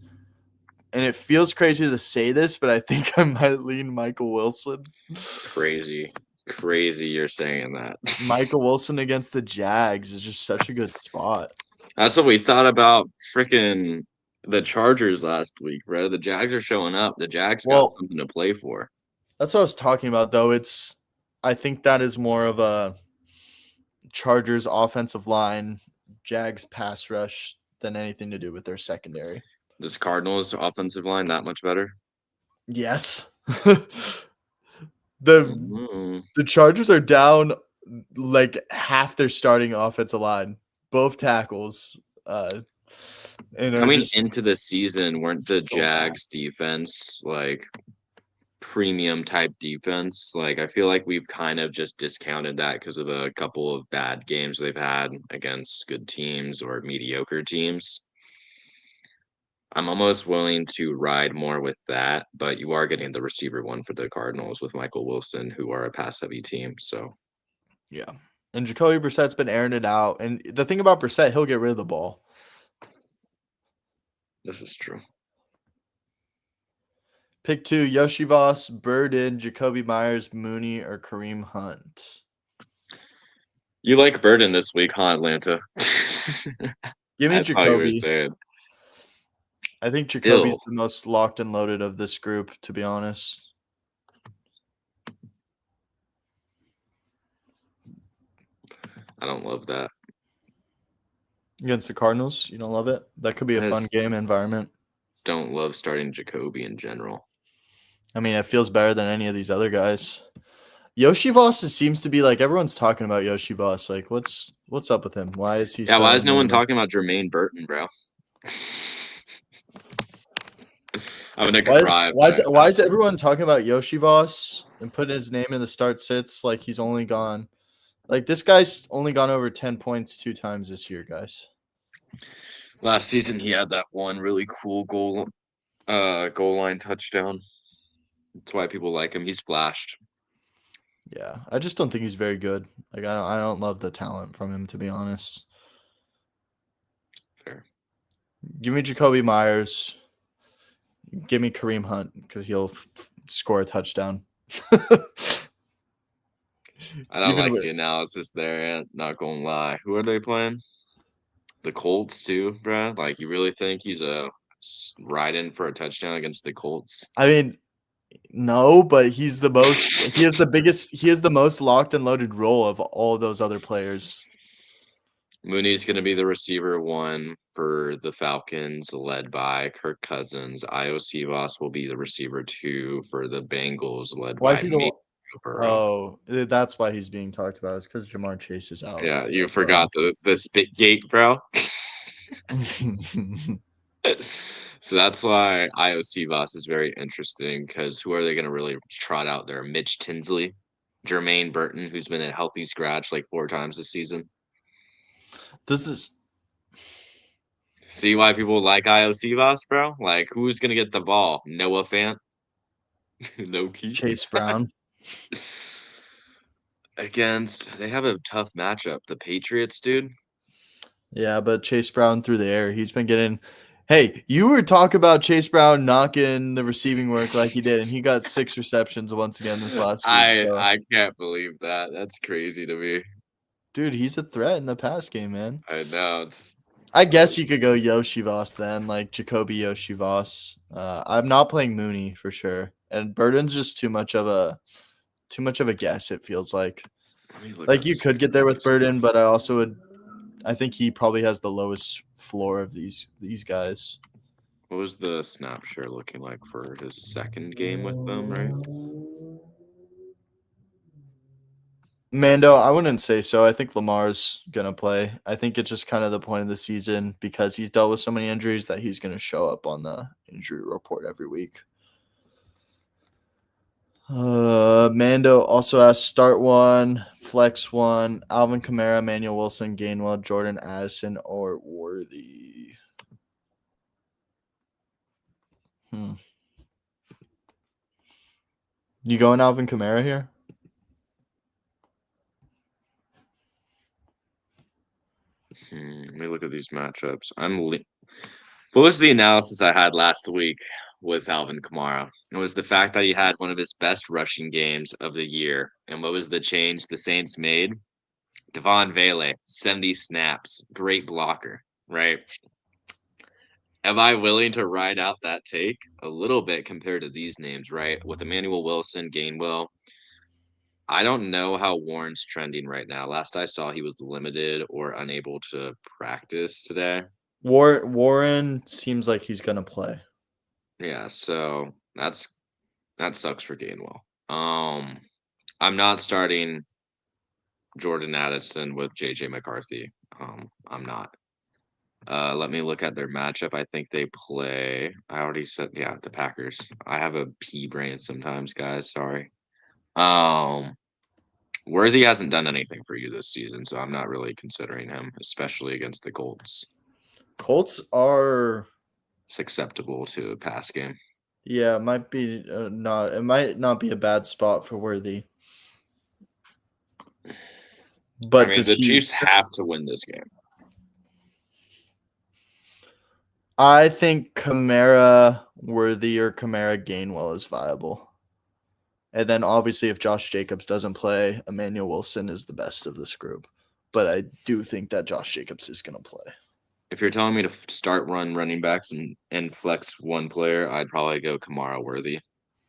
And it feels crazy to say this, but I think I might lean Michael Wilson. Crazy you're saying that. Michael Wilson against the Jags is just such a good spot. That's what we thought about freaking the Chargers last week, bro. The Jags are showing up. The Jags got something to play for. That's what I was talking about, though. It's I think that is more of a Chargers offensive line, Jags pass rush than anything to do with their secondary. This Cardinals offensive line that much better? Yes. the Mm. the Chargers are down like half their starting offensive line, both tackles. And are Coming just into the season, weren't the so bad. Jags defense like premium type defense? Like I feel like we've kind of just discounted that because of a couple of bad games they've had against good teams or mediocre teams. I'm almost willing to ride more with that, but you are getting the receiver one for the Cardinals with Michael Wilson, who are a pass heavy team. So Yeah. And Jacoby Brissett's been airing it out. And the thing about Brissett, he'll get rid of the ball. this is true. Pick 2, Yoshi Voss, Burden, Jacoby Myers, Mooney, or Kareem Hunt. You like Burden this week, huh, Atlanta? Give me I thought you were Jacoby. saying I think Jacoby's ill. the most locked and loaded of this group, to be honest. I don't love that. Against the Cardinals, you don't love it? That could be a I fun just game environment. don't love starting Jacoby in general. I mean, it feels better than any of these other guys. Yoshi Voss seems to be like everyone's talking about Yoshi Voss. Like, what's up with him? Why is he Yeah, why so is no one negative? talking about Jermaine Burton, bro? I'm gonna Why cry if why is that why is happens. everyone talking about Yoshi Voss and putting his name in the start sits like he's only gone like this guy's only gone over 10 points 2 times this year, guys. Last season he had that one really cool goal line touchdown. That's why people like him. He's flashed. Yeah, I just don't think he's very good. Like I don't love the talent from him, to be honest. Fair. Give me Jacoby Myers. Give me Kareem Hunt because he'll score a touchdown. I don't Even like with the analysis there, not gonna lie. Who are they playing? The Colts too, bro. Like you really think he's a ride in for a touchdown against the Colts? I mean, no, but he has the most locked and loaded role of all of those other players. Mooney's going to be the receiver one for the Falcons, led by Kirk Cousins. Io Voss will be the receiver two for the Bengals, led Why is by he the one? Nate Burrow. Oh, that's why he's being talked about. It's because Jamar Chase is out. Yeah, So you that's why. forgot the spit gate, bro. So that's why Io Voss is very interesting because who are they going to really trot out there? Mitch Tinsley, Jermaine Burton, who's been a healthy scratch like 4 times this season. This is See why people like Io Voss, bro? Like, who's going to get the ball? Noah Fant? No key. Chase Brown. Against, they have a tough matchup. The Patriots, dude. Yeah, but Chase Brown through the air. He's been getting. Hey, you were talking about Chase Brown knocking the receiving work like he did, and he got 6 receptions once again this last week. So, I can't believe that. That's crazy to me. dude, he's a threat in the pass game, man. I know it's I guess you could go Yoshi Voss then, like Jacoby Yoshi Voss. I'm not playing Mooney for sure, and Burden's just too much of a guess. It feels like let me look like up you his could get there with numbers. Burden, but I also would. I think he probably has the lowest floor of these guys. What was the snap share looking like for his second game with them, right? Mando, I wouldn't say so. I think Lamar's gonna play. I think it's just kind of the point of the season because he's dealt with so many injuries that he's gonna show up on the injury report every week. Mando also has start one, flex one, Alvin Kamara, Emmanuel Wilson, Gainwell, Jordan Addison, or Worthy. You going Alvin Kamara here? Let me look at these matchups. What was the analysis I had last week with Alvin Kamara? It was the fact that he had one of his best rushing games of the year. And what was the change the Saints made? Devon Vele, 70 snaps, great blocker, right? Am I willing to ride out that take a little bit compared to these names, right? With Emmanuel Wilson, Gainwell, I don't know how Warren's trending right now. Last I saw, he was limited or unable to practice today. Warren seems like he's gonna play. Yeah, so that sucks for Gainwell. I'm not starting Jordan Addison with JJ McCarthy. I'm not. Let me look at their matchup. I think they play. I already said, yeah, the Packers. I have a pea brain sometimes, guys. Sorry. Um, Worthy hasn't done anything for you this season, so I'm not really considering him, especially against the Colts. Colts are It's acceptable to a pass game. yeah, might be not. It might not be a bad spot for Worthy. I But mean, does the he? Chiefs have to win this game. I think Kamara Worthy or Kamara Gainwell is viable. And then obviously, if Josh Jacobs doesn't play, Emmanuel Wilson is the best of this group. But I do think that Josh Jacobs is going to play. If you're telling me to start running backs and flex one player, I'd probably go Kamara Worthy.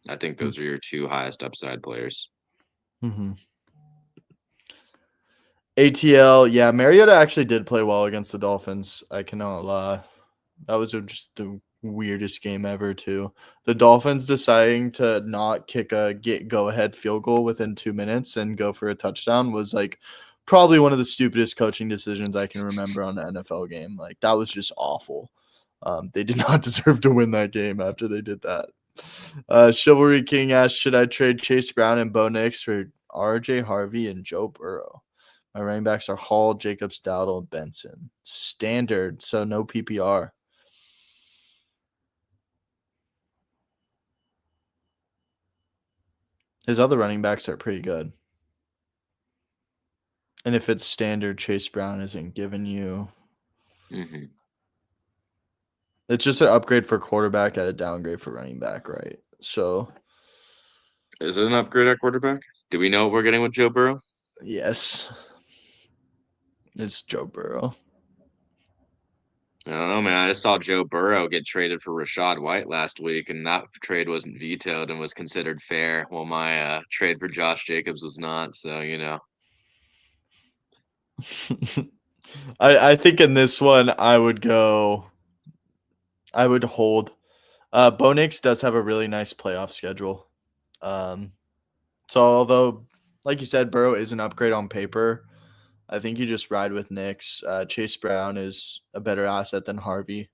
I think those are your two highest upside players. Mm-hmm. ATL, yeah, Mariota actually did play well against the Dolphins. I cannot lie. That was just the weirdest game ever, too. The Dolphins deciding to not kick a go ahead field goal within 2 minutes and go for a touchdown was like probably one of the stupidest coaching decisions I can remember on an NFL game. Like, that was just awful. They did not deserve to win that game after they did that. Chivalry King asked, should I trade Chase Brown and Bo Nix for RJ Harvey and Joe Burrow? My running backs are Hall, Jacobs, Dowdle, and Benson. Standard, so no PPR. His other running backs are pretty good. And if it's standard, Chase Brown isn't giving you. Mm-hmm. It's just an upgrade for quarterback at a downgrade for running back, right? So, Is it an upgrade at quarterback? Do we know what we're getting with Joe Burrow? yes, it's Joe Burrow. I don't know, man. I just saw Joe Burrow get traded for Rashad White last week, and that trade wasn't vetoed and was considered fair. Well, my trade for Josh Jacobs was not. So, I think in this one, I would hold. Bo Nix does have a really nice playoff schedule. So although, like you said, Burrow is an upgrade on paper, I think you just ride with Nix. Chase Brown is a better asset than Harvey.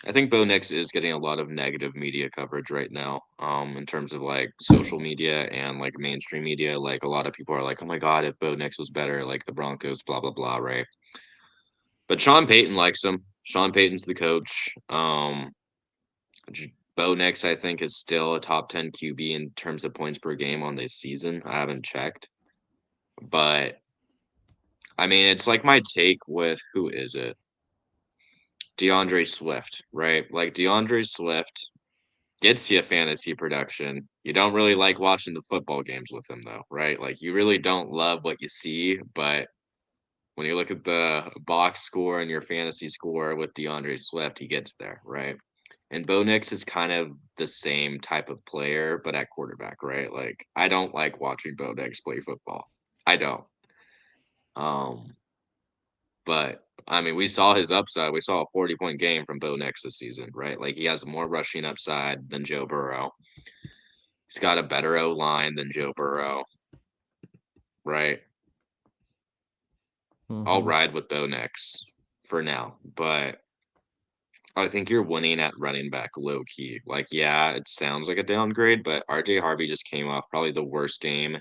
I think Bo Nix is getting a lot of negative media coverage right now, in terms of like social media and like mainstream media. Like a lot of people are like, "Oh my God, if Bo Nix was better, like the Broncos, blah blah blah," right? But Sean Payton likes him. Sean Payton's the coach. Bo Nix, I think, is still a top 10 QB in terms of points per game on this season. I haven't checked, but I mean, it's like my take with who is it? DeAndre Swift, right? Like DeAndre Swift gets you fantasy production. You don't really like watching the football games with him though, right? Like you really don't love what you see, but when you look at the box score and your fantasy score with DeAndre Swift, he gets there, right? And Bo Nix is kind of the same type of player, but at quarterback, right? Like I don't like watching Bo Nix play football. I don't. Um, but I mean, we saw his upside. We saw a 40-point game from Bo Nix this season, right? Like he has more rushing upside than Joe Burrow. He's got a better O line than Joe Burrow, right? I'll Mm-hmm. ride with Bo Nix for now, but I think you're winning at running back low key. Like, yeah, it sounds like a downgrade, but RJ Harvey just came off probably the worst game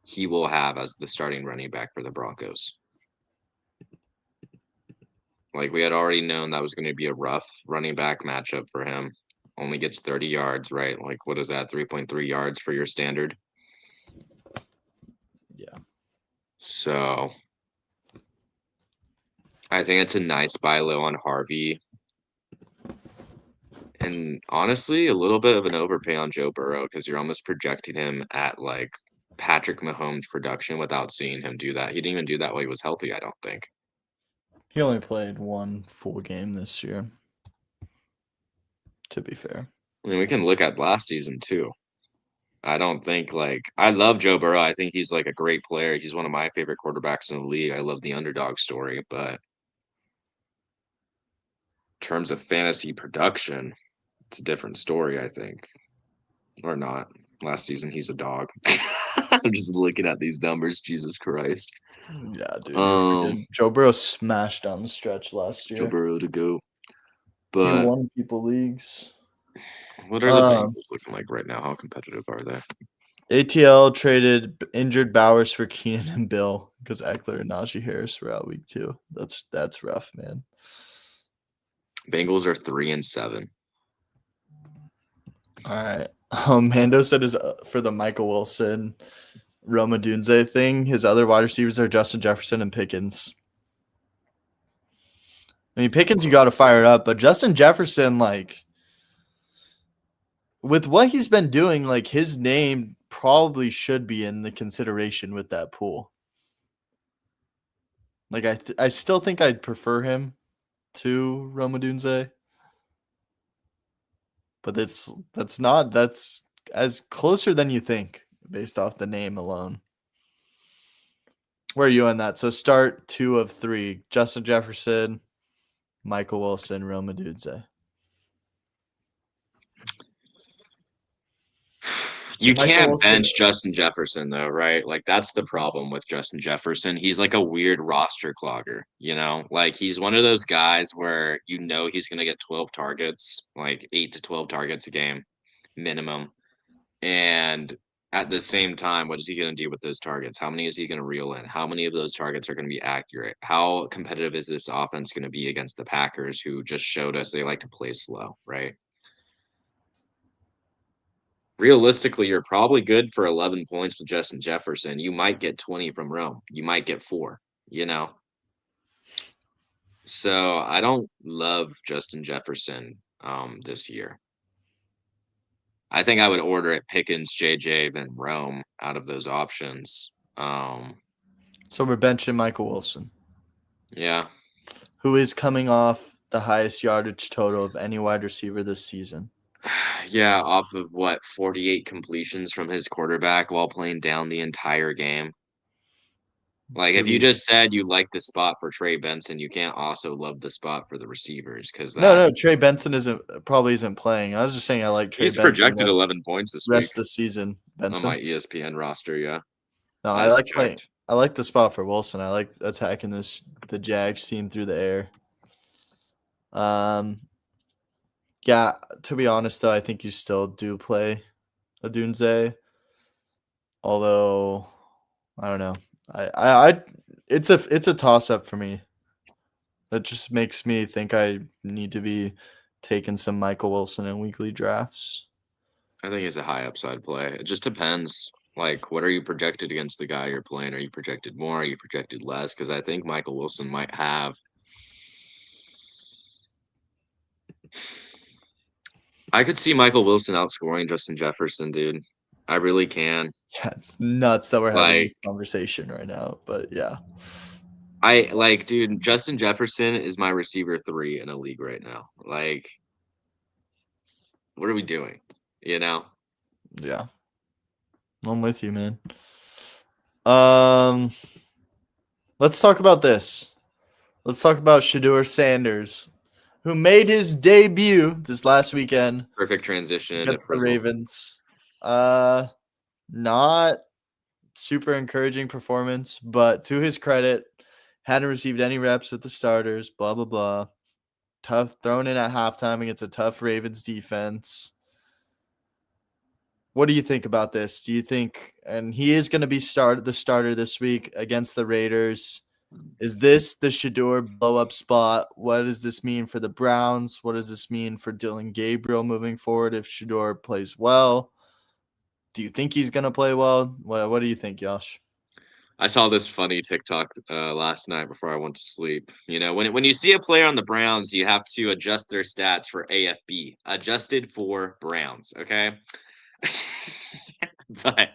he will have as the starting running back for the Broncos. Like, we had already known that was going to be a rough running back matchup for him. Only gets 30 yards, right? Like, what is that? 3.3 yards for your standard. Yeah. So I think it's a nice buy low on Harvey. And honestly, a little bit of an overpay on Joe Burrow because you're almost projecting him at like Patrick Mahomes' production without seeing him do that. He didn't even do that while he was healthy, I don't think. He only played one full game this year, to be fair. I mean, we can look at last season too. I don't think I love Joe Burrow. I think he's like a great player. He's one of my favorite quarterbacks in the league. I love the underdog story, but in terms of fantasy production, it's a different story, I think. Or not. Last season he's a dog. I'm just looking at these numbers, Jesus Christ. Yeah, dude, you're Um forgetting. Joe Burrow smashed down the stretch last Joe year. Burrow to go. He But won people leagues. what are the Um, Bengals looking like right now? How competitive are they? ATL traded injured Bowers for Keenan and Bill because Eckler and Najee Harris were out week 2. That's rough, man. Bengals are 3-7. All right. Mando said his for the Michael Wilson, Roma Dunze thing. His other wide receivers are Justin Jefferson and Pickens. I mean, Pickens, you got to fire up, but Justin Jefferson, like, with what he's been doing, like, his name probably should be in the consideration with that pool. Like, I still think I'd prefer him to Roma Dunze, but that's as closer than you think based off the name alone. Where are you on that? So start 2 of 3: Justin Jefferson, Michael Wilson, Roma Dunze. You Michael can't Wilson, bench Justin Jefferson though, right? Like that's the problem with Justin Jefferson. He's like a weird roster clogger, you know? Like he's one of those guys where you know he's going to get 12 targets, like 8 to 12 targets a game minimum. And at the same time, what is he going to do with those targets? How many is he going to reel in? How many of those targets are going to be accurate? How competitive is this offense going to be against the Packers who just showed us they like to play slow, right? Realistically, you're probably good for 11 points with Justin Jefferson. You might get 20 from Rome. You might get 4, you know? So I don't love Justin Jefferson this year. I think I would order it Pickens, JJ, then Rome out of those options. so we're benching Michael Wilson, Yeah. who is coming off the highest yardage total of any wide receiver this season. Yeah, off of what, 48 completions from his quarterback while playing down the entire game. Like, Do if you we? just said you like the spot for Trey Benson, you can't also love the spot for the receivers because No, that no. Trey Benson probably isn't playing. I was just saying I like Trey he's Benson projected the 11 points this week rest of the season. on my Benson. ESPN roster. Yeah, No, I I just like playing. checked. I like the spot for Wilson. I like attacking the Jags team through the air. Um, yeah. To be honest, though, I think you still do play a Dunze. Although, I don't know. It's a toss up for me. That just makes me think I need to be taking some Michael Wilson in weekly drafts. I think it's a high upside play. It just depends. Like, what are you projected against the guy you're playing? Are you projected more? Are you projected less? Because I think Michael Wilson might have. I could see Michael Wilson outscoring Justin Jefferson, dude. I really can. Yeah, it's nuts that we're having Like, this conversation right now, but yeah. dude, Justin Jefferson is my receiver 3 in a league right now. Like, what are we doing? You know? Yeah. I'm with you, man. Um, let's talk about this. Let's talk about Shador Sanders, who made his debut this last weekend Perfect transition into against the Frizzle. Ravens. Not super encouraging performance, but to his credit, hadn't received any reps with the starters, blah blah blah. Tough thrown in at halftime against a tough Ravens defense. What do you think about this? Do you think, and he is going to be the starter this week against the Raiders? Is this the Shador blow up spot? What does this mean for the Browns? What does this mean for Dylan Gabriel moving forward if Shador plays well? Do you think he's going to play well? What do you think, Josh? I saw this funny TikTok last night before I went to sleep. You know, when you see a player on the Browns, you have to adjust their stats for AFB, adjusted for Browns. Okay. But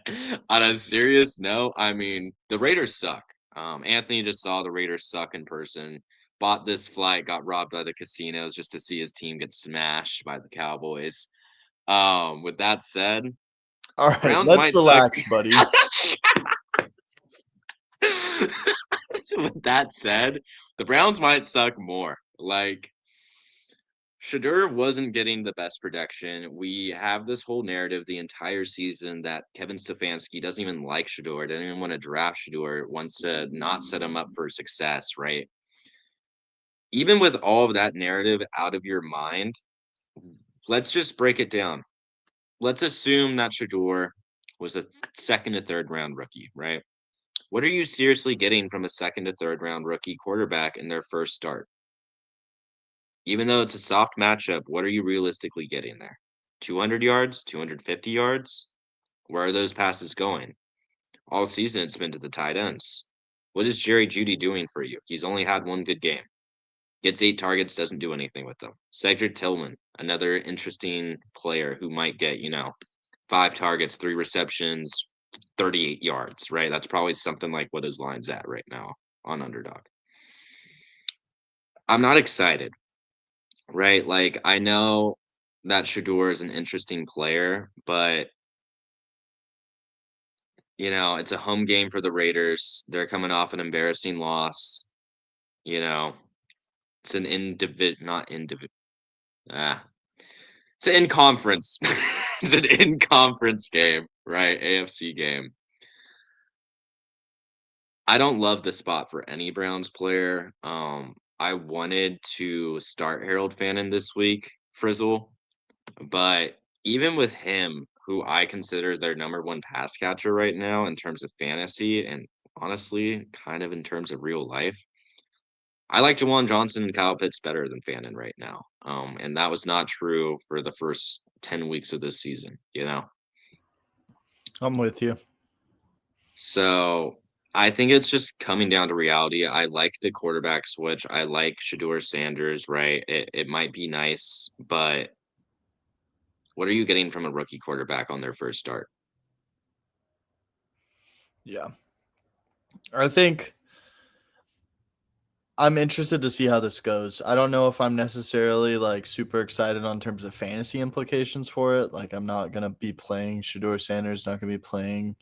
on a serious note, I mean, the Raiders suck. Anthony just saw the Raiders suck in person. Bought this flight, got robbed by the casinos just to see his team get smashed by the Cowboys. With that said, All The right, Browns let's might suck. relax, buddy. With that said, the Browns might suck more. Like Shador wasn't getting the best production. We have this whole narrative the entire season that Kevin Stefanski doesn't even like Shador, didn't even want to draft Shador, wants to not set him up for success, right? Even with all of that narrative out of your mind, let's just break it down. Let's assume that Shador was a second to third round rookie, right? What are you seriously getting from a second to third round rookie quarterback in their first start? Even though it's a soft matchup, what are you realistically getting there? 200 yards, 250 yards? Where are those passes going? All season it's been to the tight ends. What is Jerry Judy doing for you? He's only had one good game. Gets 8 targets, doesn't do anything with them. Cedric Tillman, another interesting player who might get, 5 targets, 3 receptions, 38 yards, right? That's probably something like what his line's at right now on Underdog. I'm not excited, right? Like, I know that Shador is an interesting player, but it's a home game for the Raiders. They're coming off an embarrassing loss. You know, it's an not individ. Ah, it's an in conference. It's an in conference game, right? AFC game. I don't love the spot for any Browns player. I wanted to start Harold Fannin this week, Frizzle, but even with him, who I consider their number one pass catcher right now in terms of fantasy and honestly, kind of in terms of real life, I like Jawan Johnson and Kyle Pitts better than Fannin right now. And that was not true for the first 10 weeks of this season. I'm with you. So I think it's just coming down to reality. I like the quarterback switch. I like Shador Sanders, right? It might be nice, but what are you getting from a rookie quarterback on their first start? Yeah. I think I'm interested to see how this goes. I don't know if I'm necessarily like super excited on terms of fantasy implications for it. Like I'm not gonna be playing Shador Sanders, not gonna be playing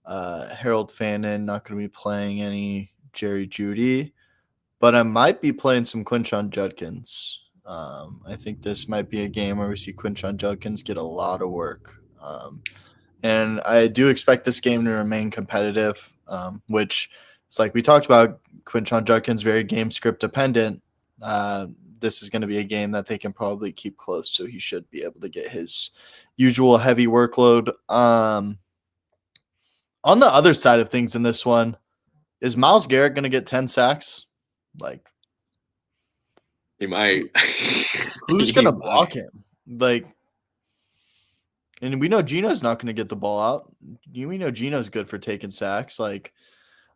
Harold Fannin, not gonna be playing any Jerry Judy, but I might be playing some Quinshon Judkins. I think this might be a game where we see Quinshon Judkins get a lot of work. And I do expect this game to remain competitive, which it's like we talked about. Quinshon Judkins very game script dependent. Uh, this is going to be a game that they can probably keep close, so he should be able to get his usual heavy workload. On the other side of things in this one, is Myles Garrett going to get 10 sacks? Like, He might. who's He going to might. block him? Like, and we know Gino's not going to get the ball out. We know Gino's good for taking sacks. Like,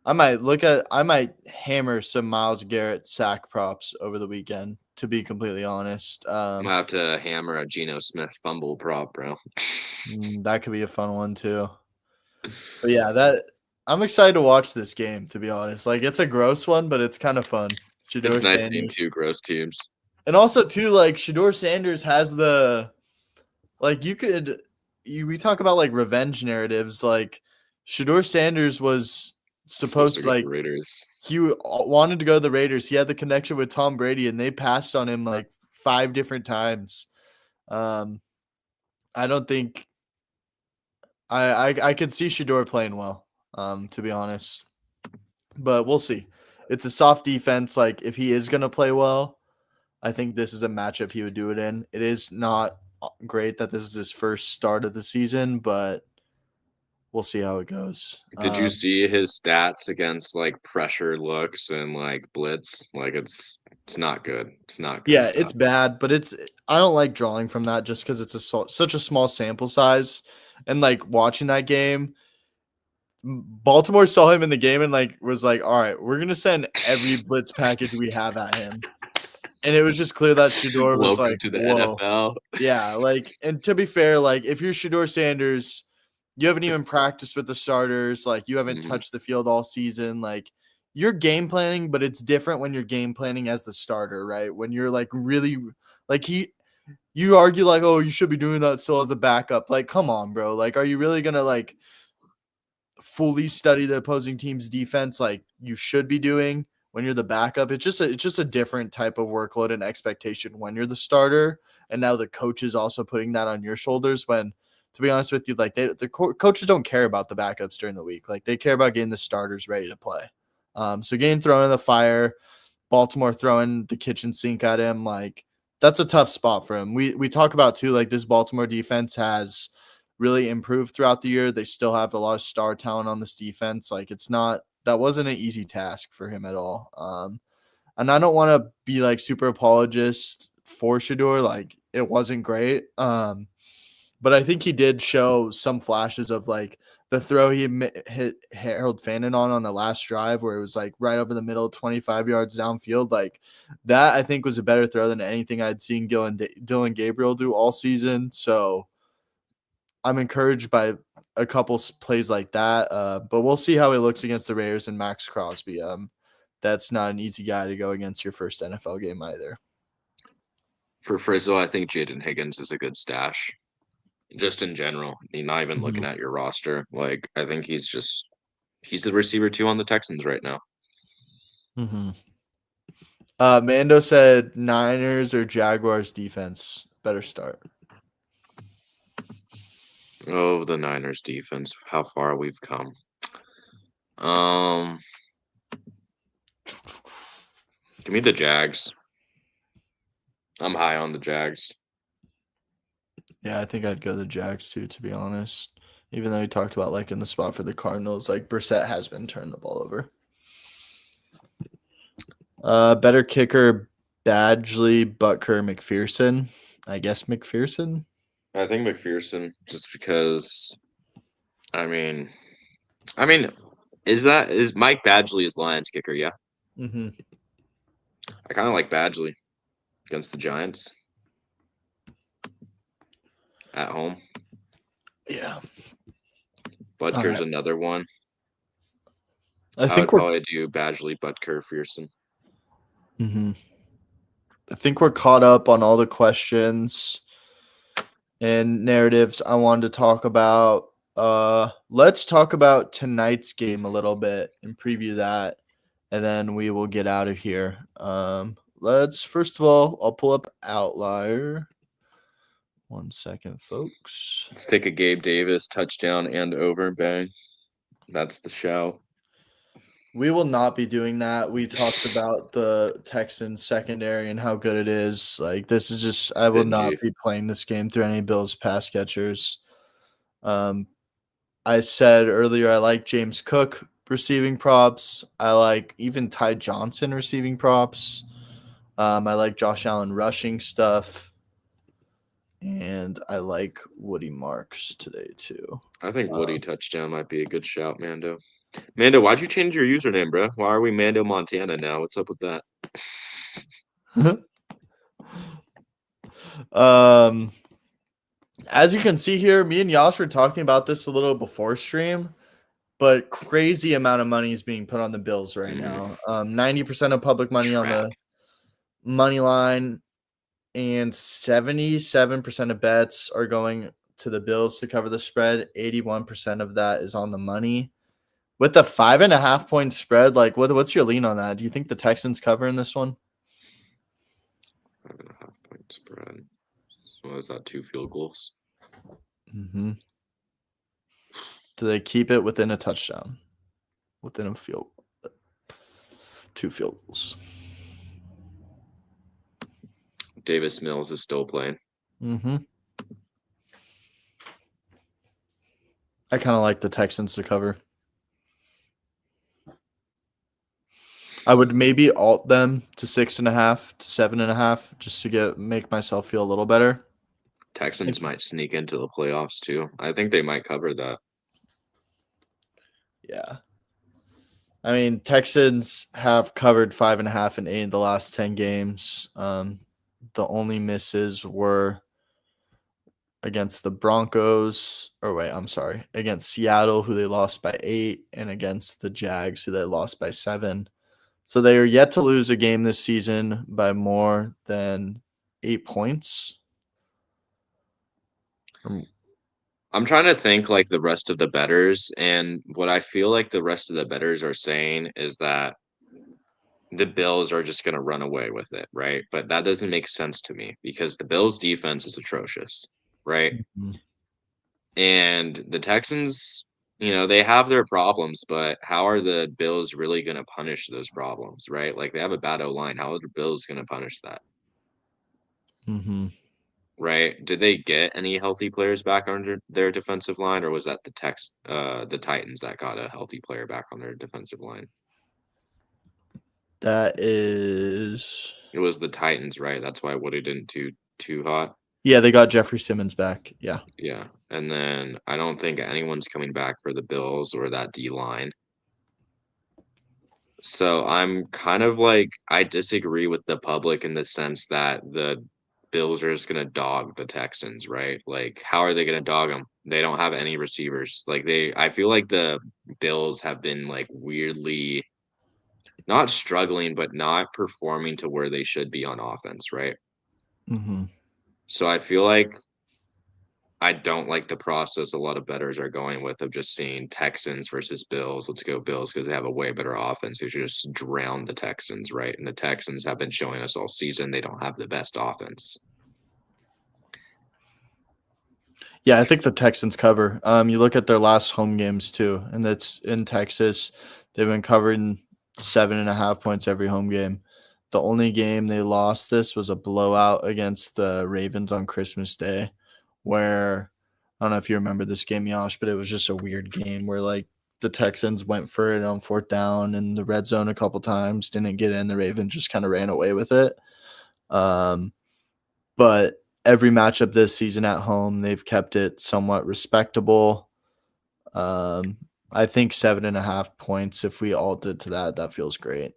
I might hammer some Myles Garrett sack props over the weekend, to be completely honest. I'm gonna have to hammer a Geno Smith fumble prop, bro. That could be a fun one too. But yeah, that I'm excited to watch this game, to be honest. Like it's a gross one, but it's kind of fun. It's Shador nice seeing Sanders. two gross teams. And also too, like Shador Sanders has the like we talk about like revenge narratives. Like Shador Sanders was Supposed to supposed go to like Raiders. he wanted to go to the Raiders. He had the connection with Tom Brady, and they passed on him like 5 different times. Um, I don't think I could see Shador playing well, to be honest, but we'll see. It's a soft defense. Like if he is gonna play well, I think this is a matchup he would do it in. It is not great that this is his first start of the season, but we'll see how it goes. Did you see his stats against like pressure looks and like blitz? Like it's not good. It's not good Yeah, it's stuff. bad, but I don't like drawing from that just because it's such a small sample size, and like watching that game, Baltimore saw him in the game and like was like, all right, we're gonna send every blitz package we have at him, and it was just clear that Shador was Welcome like, to the whoa, NFL. yeah, like, and to be fair, like if you're Shador Sanders, you haven't even practiced with the starters, like you haven't Mhm. touched the field all season, like you're game planning, but it's different when you're game planning as the starter, right? When you're like really like you argue like, oh, you should be doing that still as the backup. Like, come on, bro. Like, are you really gonna like fully study the opposing team's defense like you should be doing when you're the backup? It's just a different type of workload and expectation when you're the starter, and now the coach is also putting that on your shoulders. When, to be honest with you, like coaches don't care about the backups during the week. Like they care about getting the starters ready to play. So getting thrown in the fire, Baltimore throwing the kitchen sink at him, like that's a tough spot for him. We talk about too, like this Baltimore defense has really improved throughout the year. They still have a lot of star talent on this defense. Like it's not that wasn't an easy task for him at all. And I don't want to be like super apologist for Shador. Like it wasn't great. But I think he did show some flashes of like the throw he hit Harold Fannin on the last drive where it was like right over the middle, 25 yards downfield. Like that, I think was a better throw than anything I'd seen Dylan Gabriel do all season. So I'm encouraged by a couple plays like that. But we'll see how he looks against the Raiders and Max Crosby. That's not an easy guy to go against your first NFL game either. For Frizzle, I think Jaden Higgins is a good stash. Just in general, you're not even looking Mhm. at your roster. Like, I think he's the receiver 2 on the Texans right now. Mm-hmm. Mando said Niners or Jaguars defense better start. Oh, the Niners defense, how far we've come. Um, Give me the Jags. I'm high on the Jags. Yeah, I think I'd go the Jags too, to be honest. Even though he talked about like in the spot for the Cardinals, like Brissett has been turning the ball over. Better kicker, Badgley, Butker, McPherson. I guess McPherson. I think McPherson, just because. I mean, is Mike Badgley is Lions kicker? Yeah, Mm-hmm. I kind of like Badgley against the Giants at home. Yeah. All Butker's right. another one. I I think would we're. probably do Badgley, Butker, Fearson. Mm-hmm. I think we're caught up on all the questions and narratives I wanted to talk about. Let's talk about tonight's game a little bit and preview that, and then we will get out of here. Let's first of all, I'll pull up Outlier. 1 second, folks. Let's take a Gabe Davis touchdown and over. Bang. That's the show. We will not be doing that. We talked about the Texans secondary and how good it is. Like this is just I will not Stingy. be playing this game through any Bills pass catchers. Um, I said earlier I like James Cook receiving props. I like even Ty Johnson receiving props. I like Josh Allen rushing stuff. And I like Woody Marks today too. I think Woody touchdown might be a good shout, Mando. Mando, why'd you change your username, bro? Why are we Mando Montana now? What's up with that? um, as you can see here, me and Yash were talking about this a little before stream, but crazy amount of money is being put on the Bills right now. 90% of public money on Trap. the money line, and 77% of bets are going to the Bills to cover the spread. 81% of that is on the money. With the 5.5 point spread, like what's your lean on that? Do you think the Texans cover in this one? 5.5 point spread. What is that? 2 field goals. Mm-hmm. Do they keep it within a touchdown? Within a field, 2 field goals. Davis Mills is still playing. Mm-hmm. I kind of like the Texans to cover. I would maybe alt them to 6.5 to 7.5 just to make myself feel a little better. Texans might sneak into the playoffs too. I think they might cover that. Yeah. I mean, Texans have covered 5.5 and 8 in the last 10 games. The only misses were against the Broncos, against Seattle, who they lost by 8, and against the Jags, who they lost by 7. So they are yet to lose a game this season by more than 8 points. Um, I'm trying to think like the rest of the betters, and what I feel like the rest of the betters are saying is that the Bills are just going to run away with it, right? But that doesn't make sense to me because the Bills' defense is atrocious, right? mhm, And the Texans, they have their problems, but how are the Bills really going to punish those problems, right? Like they have a bad O line. How are the Bills going to punish that, mhm. right? Did they get any healthy players back under their defensive line, or was that the Titans that got a healthy player back on their defensive line? That is It was the Titans, right? That's why Woody didn't do too hot. yeah, they got Jeffrey Simmons back. Yeah. Yeah, and then I don't think anyone's coming back for the Bills or that D line. So I'm kind of like I disagree with the public in the sense that the Bills are just gonna dog the Texans, right? Like, how are they gonna dog them? They don't have any receivers. I feel like the Bills have been like weirdly not struggling, but not performing to where they should be on offense, right? Mhm. So I feel like I don't like the process a lot of bettors are going with of just seeing Texans versus Bills. Let's go Bills because they have a way better offense. They should just drown the Texans, right? And the Texans have been showing us all season they don't have the best offense. Yeah, I think the Texans cover. You look at their last home games too, and that's in Texas. They've been covering 7.5 points every home game. The only game they lost this was a blowout against the Ravens on Christmas Day, where I don't know if you remember this game, Yosh, but it was just a weird game where like the Texans went for it on fourth down in the red zone a couple times, didn't get in. The Ravens just kind of ran away with it. Um, but every matchup this season at home, they've kept it somewhat respectable. Um, I think 7.5 points. If we all did to that, that feels great.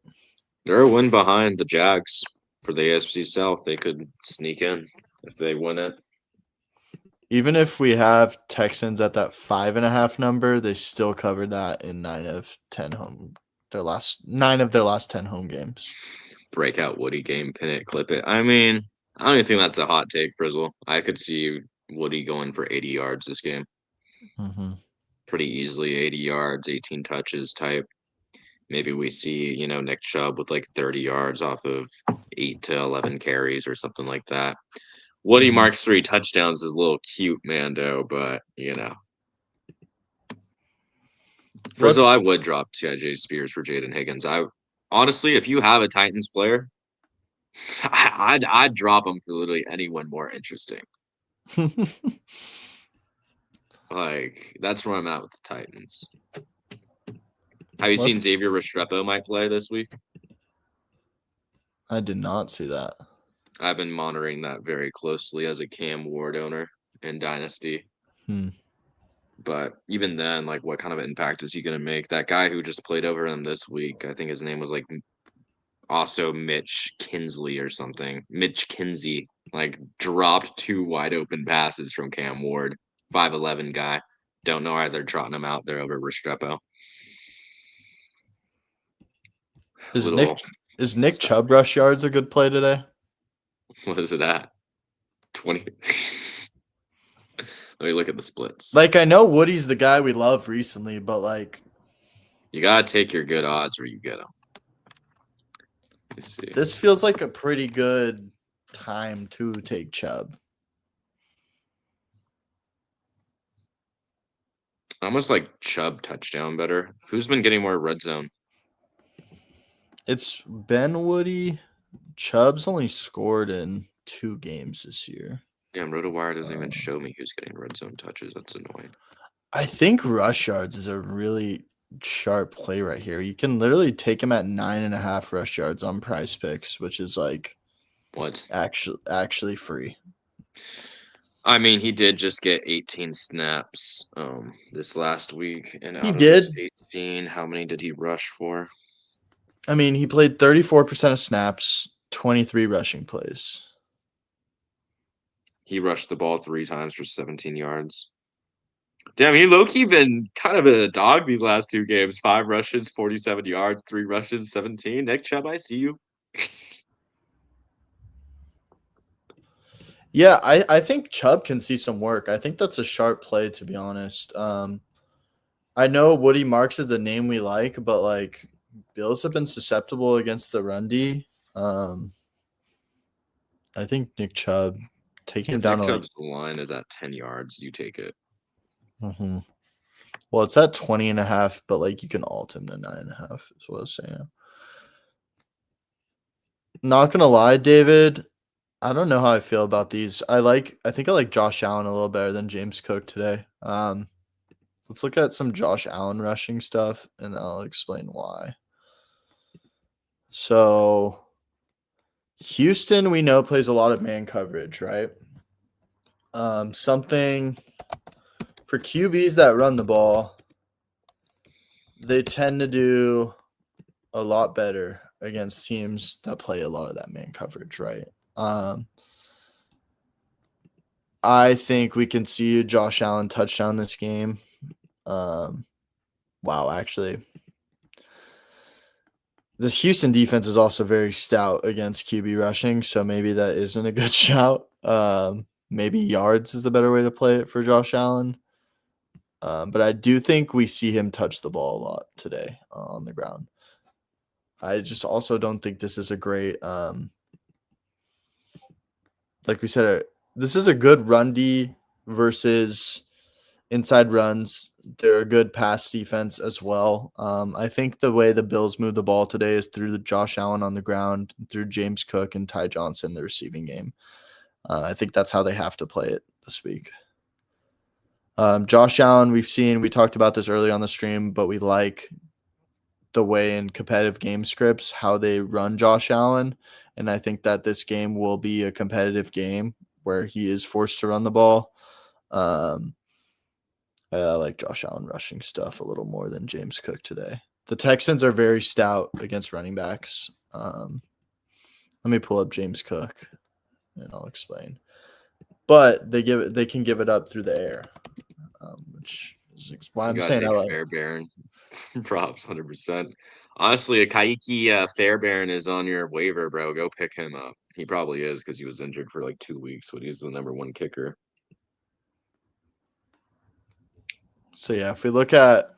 They're a win behind the Jags for the AFC South. They could sneak in if they win it. Even if we have Texans at that 5.5 number, they still covered that in 9 of their last 10 home games. Breakout Woody game, pin it, clip it. I mean, I don't even think that's a hot take, Frizzle. I could see Woody going for 80 yards this game. Mm-hmm. Pretty easily 80 yards, 18 touches type. Maybe we see, Nick Chubb with like 30 yards off of 8 to 11 carries or something like that. Woody Mm-hmm. marks 3 touchdowns is a little cute, Mando, but, Frizzle, Let's I would drop T.J. Spears for Jaden Higgins. I honestly, if you have a Titans player, I'd drop him for literally anyone more interesting. Like, that's where I'm at with the Titans. Have you seen let's. Xavier Restrepo might play this week? I did not see that. I've been monitoring that very closely as a Cam Ward owner in Dynasty. Hmm. But even then, like, what kind of impact is he going to make? That guy who just played over him this week, I think his name was like also Mitch Kinsley or something. Mitch Kinsey, like, dropped 2 wide open passes from Cam Ward, 5'11 guy. Don't know why they're trotting him out there over Restrepo. Is Little, Nick is Nick stop. Chubb rush yards a good play today? What is it at? 20. Let me look at the splits. Like I know Woody's the guy we love recently, but like You got to take your good odds where you get them. Let's see. this feels like a pretty good time to take Chubb. I almost like Chubb touchdown better. Who's been getting more red zone? It's Ben Woody. Chubb's only scored in 2 games this year. Damn, RotoWire doesn't even show me who's getting red zone touches. That's annoying. I think rush yards is a really sharp play right here. You can literally take him at 9.5 rush yards on Price Picks, which is like What? actually free. I mean, he did just get 18 snaps this last week, and He out of those did. 18, how many did he rush for? I mean, he played 34% of snaps, 23 rushing plays. He rushed the ball 3 times for 17 yards. Damn, he low-key been kind of a dog these last 2 games. 5 rushes, 47 yards, 3 rushes, 17. Nick Chubb, I see you. Yeah, I think Chubb can see some work. I think that's a sharp play, to be honest. I know Woody Marks is the name we like, but like Bills have been susceptible against the run D. I think Nick Chubb taking him If down Nick to like Chubb's line is at 10 yards, you take it. mhm. Well, it's at 20.5, but like you can alt him to 9.5 is what I was saying. Not gonna lie, David. I don't know how I feel about these. I think I like Josh Allen a little better than James Cook today. Let's look at some Josh Allen rushing stuff and I'll explain why. So Houston, we know, plays a lot of man coverage, right? Something for QBs that run the ball, they tend to do a lot better against teams that play a lot of that man coverage, right? Um, I think we can see Josh Allen touchdown this game. Um, wow, actually, this Houston defense is also very stout against QB rushing, so maybe that isn't a good shout. Maybe yards is the better way to play it for Josh Allen. But I do think we see him touch the ball a lot today on the ground. I just also don't think this is a great, like we said, this is a good run D versus inside runs. They're a good pass defense as well. I think the way the Bills move the ball today is through the Josh Allen on the ground, through James Cook and Ty Johnson, the receiving game. I think that's how they have to play it this week. Josh Allen, we talked about this early on the stream, but we like the way in competitive game scripts how they run Josh Allen. And I think that this game will be a competitive game where he is forced to run the ball. I like Josh Allen rushing stuff a little more than James Cook today. The Texans are very stout against running backs. Let me pull up James Cook and I'll explain. But they can give it up through the air, which is why You I'm gotta saying I take like. Fairbairn. Props, 100%. Honestly, a Kaiki Fairbairn is on your waiver, bro. Go pick him up. He probably is because he was injured for like 2 weeks, but he's the number one kicker. So yeah, if we look at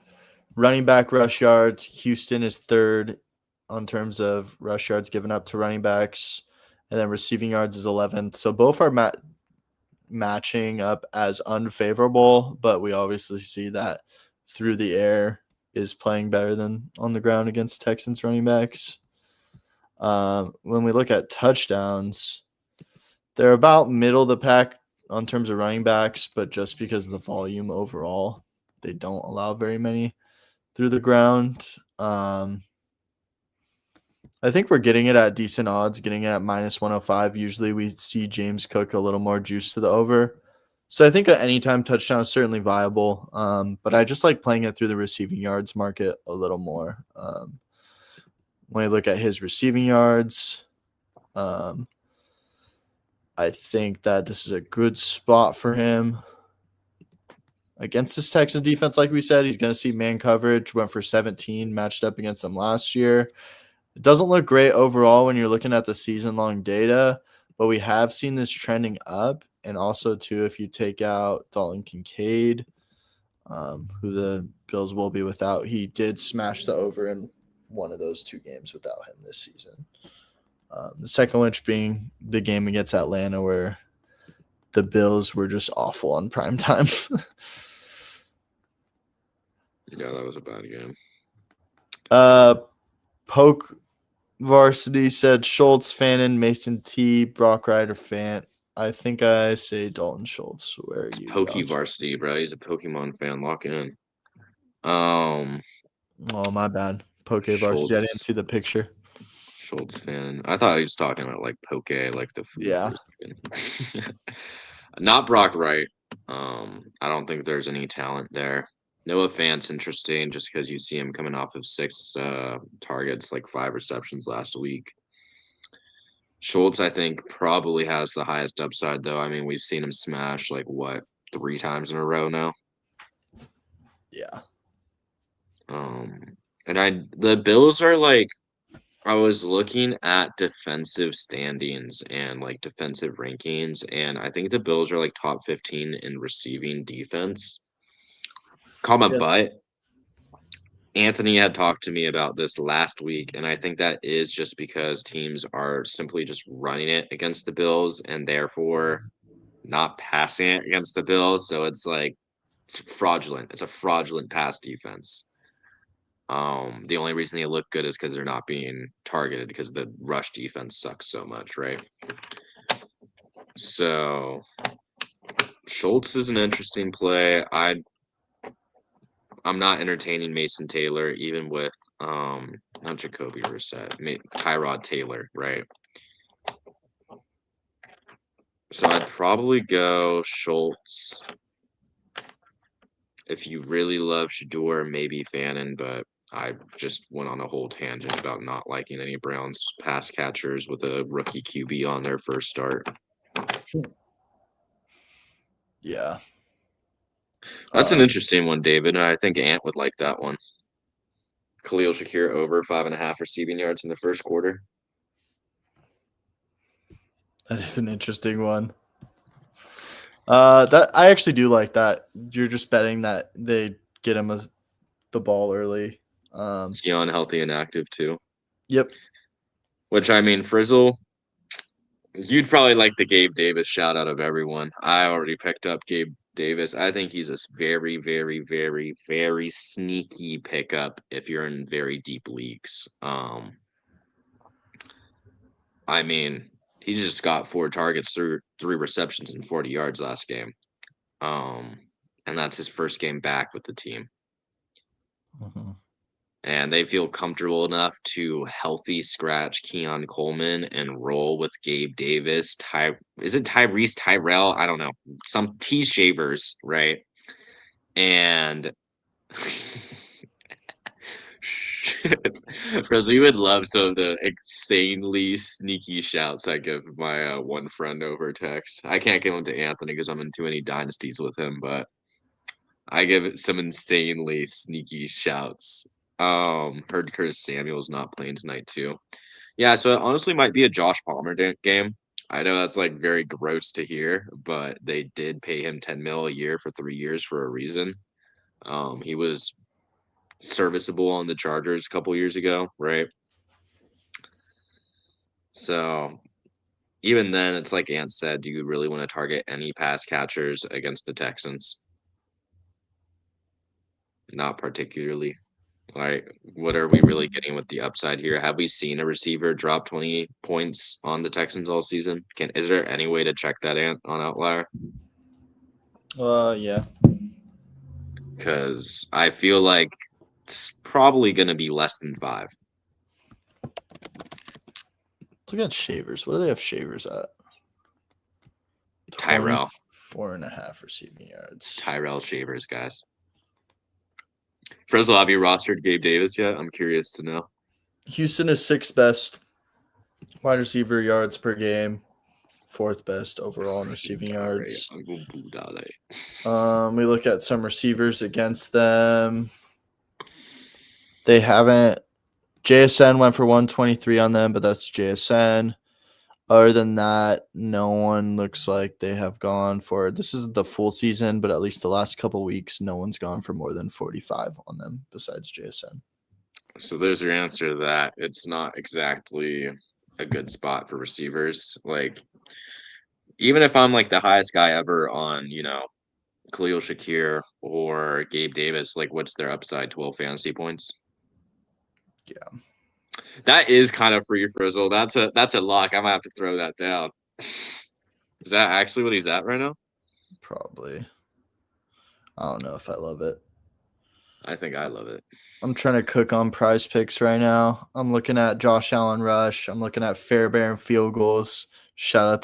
running back rush yards, Houston is third on terms of rush yards given up to running backs, and then receiving yards is 11th. So both are matching up as unfavorable, but we obviously see that through the air is playing better than on the ground against Texans running backs. When we look at touchdowns, they're about middle of the pack on terms of running backs, but just because of the volume overall, they don't allow very many through the ground. I think we're getting it at decent odds, getting it at minus 105. Usually we see James Cook a little more juice to the over. So I think an anytime touchdown is certainly viable. But I just like playing it through the receiving yards market a little more. When I look at his receiving yards, um, I think that this is a good spot for him. Against this Texas defense, like we said, he's going to see man coverage. Went for 17, matched up against them last year. It doesn't look great overall when you're looking at the season-long data, but we have seen this trending up. And also, too, if you take out Dalton Kincaid, who the Bills will be without, he did smash the over in one of those two games without him this season. The second which being the game against Atlanta where the Bills were just awful on prime time. Yeah, that was a bad game. Poke Varsity said Schultz, Fannin, Mason T, Brock Ryder, Fant. I think I say Dalton Schultz. Where are you? Pokey Varsity, bro. He's a Pokemon fan. Lock in. Um, Oh, my bad. Poke Varsity. I didn't Schultz, see the picture. Schultz fan. I thought he was talking about like Poke, like the food for Yeah. a second. Not Brock Wright. I don't think there's any talent there. Noah Fant's interesting just because you see him coming off of 6 targets, like 5 receptions last week. Schultz, I think, probably has the highest upside, though. I mean, we've seen him smash like what 3 times in a row now. Yeah. And the Bills are like I was looking at defensive standings and like defensive rankings, and I think the Bills are like top 15 in receiving defense. Comma, Yeah. but Anthony had talked to me about this last week, and I think that is just because teams are simply just running it against the Bills and therefore not passing it against the Bills. So it's like it's fraudulent. It's a fraudulent pass defense. The only reason they look good is because they're not being targeted because the rush defense sucks so much, right? So Schultz is an interesting play. I'm not entertaining Mason Taylor, even with not Jacoby Brissett, Tyrod Taylor, right? So I'd probably go Schultz. If you really love Shador, maybe Fannin, but I just went on a whole tangent about not liking any Browns pass catchers with a rookie QB on their first start. Yeah. That's an interesting one, David. I think Ant would like that one. Khalil Shakir over 5.5 receiving yards in the first quarter. That is an interesting one. That I actually do like that. You're just betting that they get him the ball early. Keon healthy and active too. Yep. Which I mean, Frizzle, you'd probably like the Gabe Davis shout out of everyone. I already picked up Gabe Davis. I think he's a very, very, very, very sneaky pickup if you're in very deep leagues. I mean, he just got 4 targets through 3 receptions and 40 yards last game. And that's his first game back with the team. Mm-hmm. And they feel comfortable enough to healthy scratch Keon Coleman and roll with Gabe Davis. Is it Tyrese Tyrell? I don't know. Some T shavers, right? And Rose, you would love some of the insanely sneaky shouts I give my one friend over text. I can't give them to Anthony because I'm in too many dynasties with him, but I give it some insanely sneaky shouts. Heard Curtis Samuel's not playing tonight too. Yeah, so it honestly might be a Josh Palmer game. I know that's like very gross to hear, but they did pay him 10 mil a year for 3 years for a reason. He was serviceable on the Chargers a couple years ago, right? So even then, it's like Ant said, do you really want to target any pass catchers against the Texans? Not particularly. Like, what are we really getting with the upside here? Have we seen a receiver drop 20 points on the Texans all season? Is there any way to check that on Outlier? Yeah. Because I feel like it's probably going to be less than 5. Let's look at Shavers. What do they have Shavers at? Tyrell. 24.5 receiving yards. Tyrell Shavers, guys. Frizzle, have you rostered Gabe Davis yet? I'm curious to know. Houston is sixth best wide receiver yards per game, fourth best overall in receiving yards. We look at some receivers against them. They haven't. JSN went for 123 on them, but that's JSN. Other than that, no one looks like they have gone for. This isn't the full season, but at least the last couple weeks, no one's gone for more than 45 on them besides JSN. So there's your answer to that. It's not exactly a good spot for receivers. Like, even if I'm like the highest guy ever on, Khalil Shakir or Gabe Davis, like, what's their upside? 12 fantasy points. Yeah, that is kind of free Frizzle. That's a lock. I might have to throw that down. Is that actually what he's at right now? probably. I don't know if I love it. I think I love it. I'm trying to cook on prize picks right now. I'm looking at Josh Allen rush. I'm looking at Fairbairn field goals. Shout out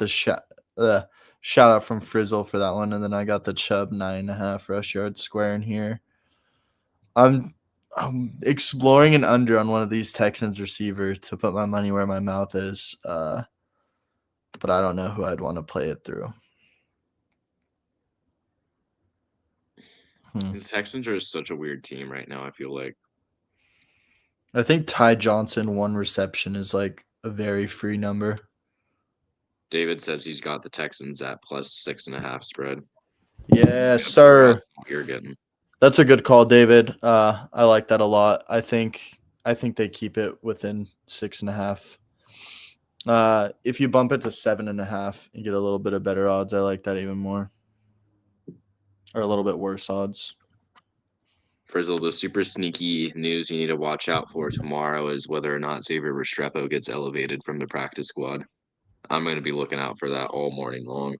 from Frizzle for that one. And then I got the Chubb 9.5 rush yard square in here. I'm exploring an under on one of these Texans receivers to put my money where my mouth is. But I don't know who I'd want to play it through. The Texans are such a weird team right now, I feel like. I think Ty Johnson, one reception is like a very free number. David says he's got the Texans at +6.5 spread. Yes, Yep, around sir. what you're getting. That's a good call, David. I like that a lot. I think they keep it within 6.5. If you bump it to 7.5, you get a little bit of better odds. I like that even more, or a little bit worse odds. Frizzle, the super sneaky news you need to watch out for tomorrow is whether or not Xavier Restrepo gets elevated from the practice squad. I'm going to be looking out for that all morning long.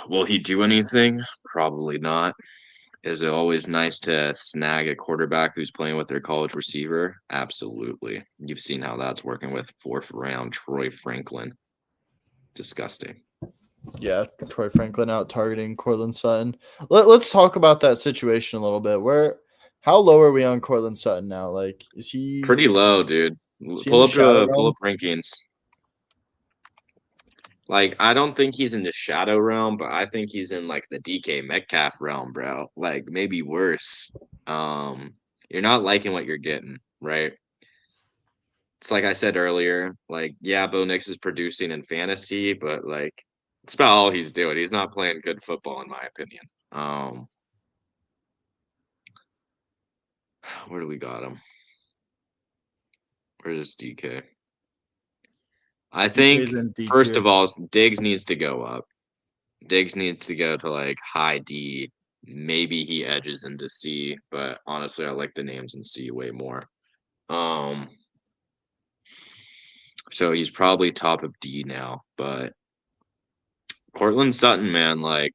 Will he do anything? Probably not. Is it always nice to snag a quarterback who's playing with their college receiver? Absolutely. You've seen how that's working with fourth round Troy Franklin. Disgusting. Yeah, Troy Franklin out targeting Cortland Sutton. Let's talk about that situation a little bit. How low are we on Cortland Sutton now? Like, Pretty low, dude. is he in Pull the up shadow pull realm? up rankings. Like, I don't think he's in the shadow realm, but I think he's in like the DK Metcalf realm, bro. Like maybe worse. You're not liking what you're getting, right? It's like I said earlier, like, yeah, Bo Nix is producing in fantasy, but like it's about all he's doing. He's not playing good football, in my opinion. Where do we got him? Where's DK? I think DK's in D first tier. of all, Diggs needs to go up. Diggs needs to go to like high D. Maybe he edges into C, but honestly, I like the names in C way more. Um, so he's probably top of D now, but Cortland Sutton, man, like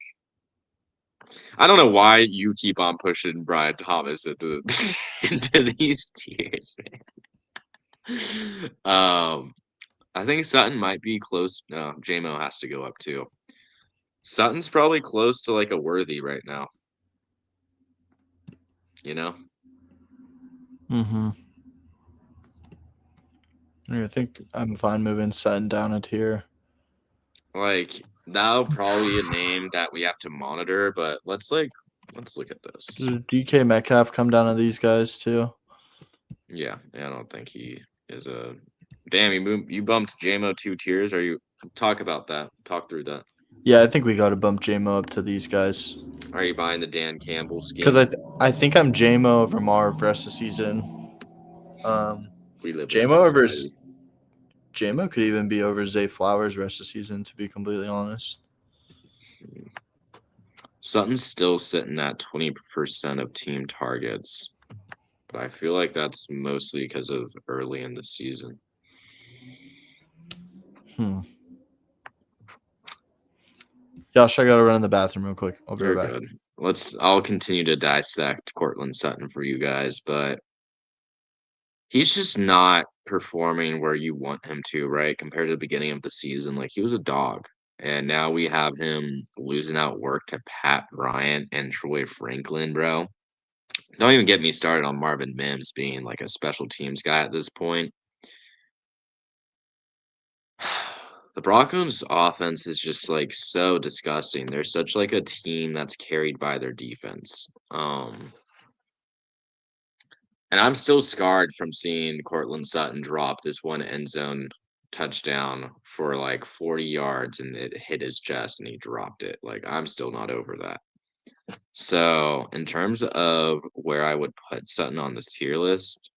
I don't know why you keep on pushing Brian Thomas into into these tiers, man. I think Sutton might be close. No, JMO has to go up too. Sutton's probably close to like a worthy right now. You know? Mm-hmm. I think I'm fine moving Sutton down a tier. Like that'll probably be a name that we have to monitor, but let's look at this. Does DK Metcalf come down to these guys too? Yeah, I don't think he is a damn. You bumped JMO 2 tiers. Are you talk about that? Talk through that. Yeah, I think we got to bump JMO up to these guys. Are you buying the Dan Campbell Because scheme? I think I'm JMO over Marv for the rest of the season. Um, We live in a JMO over society. JMO could even be over Zay Flowers rest of the season, to be completely honest. Sutton's still sitting at 20% of team targets, but I feel like that's mostly because of early in the season. Josh, I gotta run in the bathroom real quick. I'll be You're right back. good. I'll continue to dissect Cortland Sutton for you guys, but he's just not performing where you want him to, right? Compared to the beginning of the season. Like he was a dog. And now we have him losing out work to Pat Bryant and Troy Franklin, bro. Don't even get me started on Marvin Mims being like a special teams guy at this point. The Broncos offense is just like so disgusting. They're such like a team that's carried by their defense. And I'm still scarred from seeing Cortland Sutton drop this one end zone touchdown for like 40 yards and it hit his chest and he dropped it. Like I'm still not over that. So, in terms of where I would put Sutton on this tier list,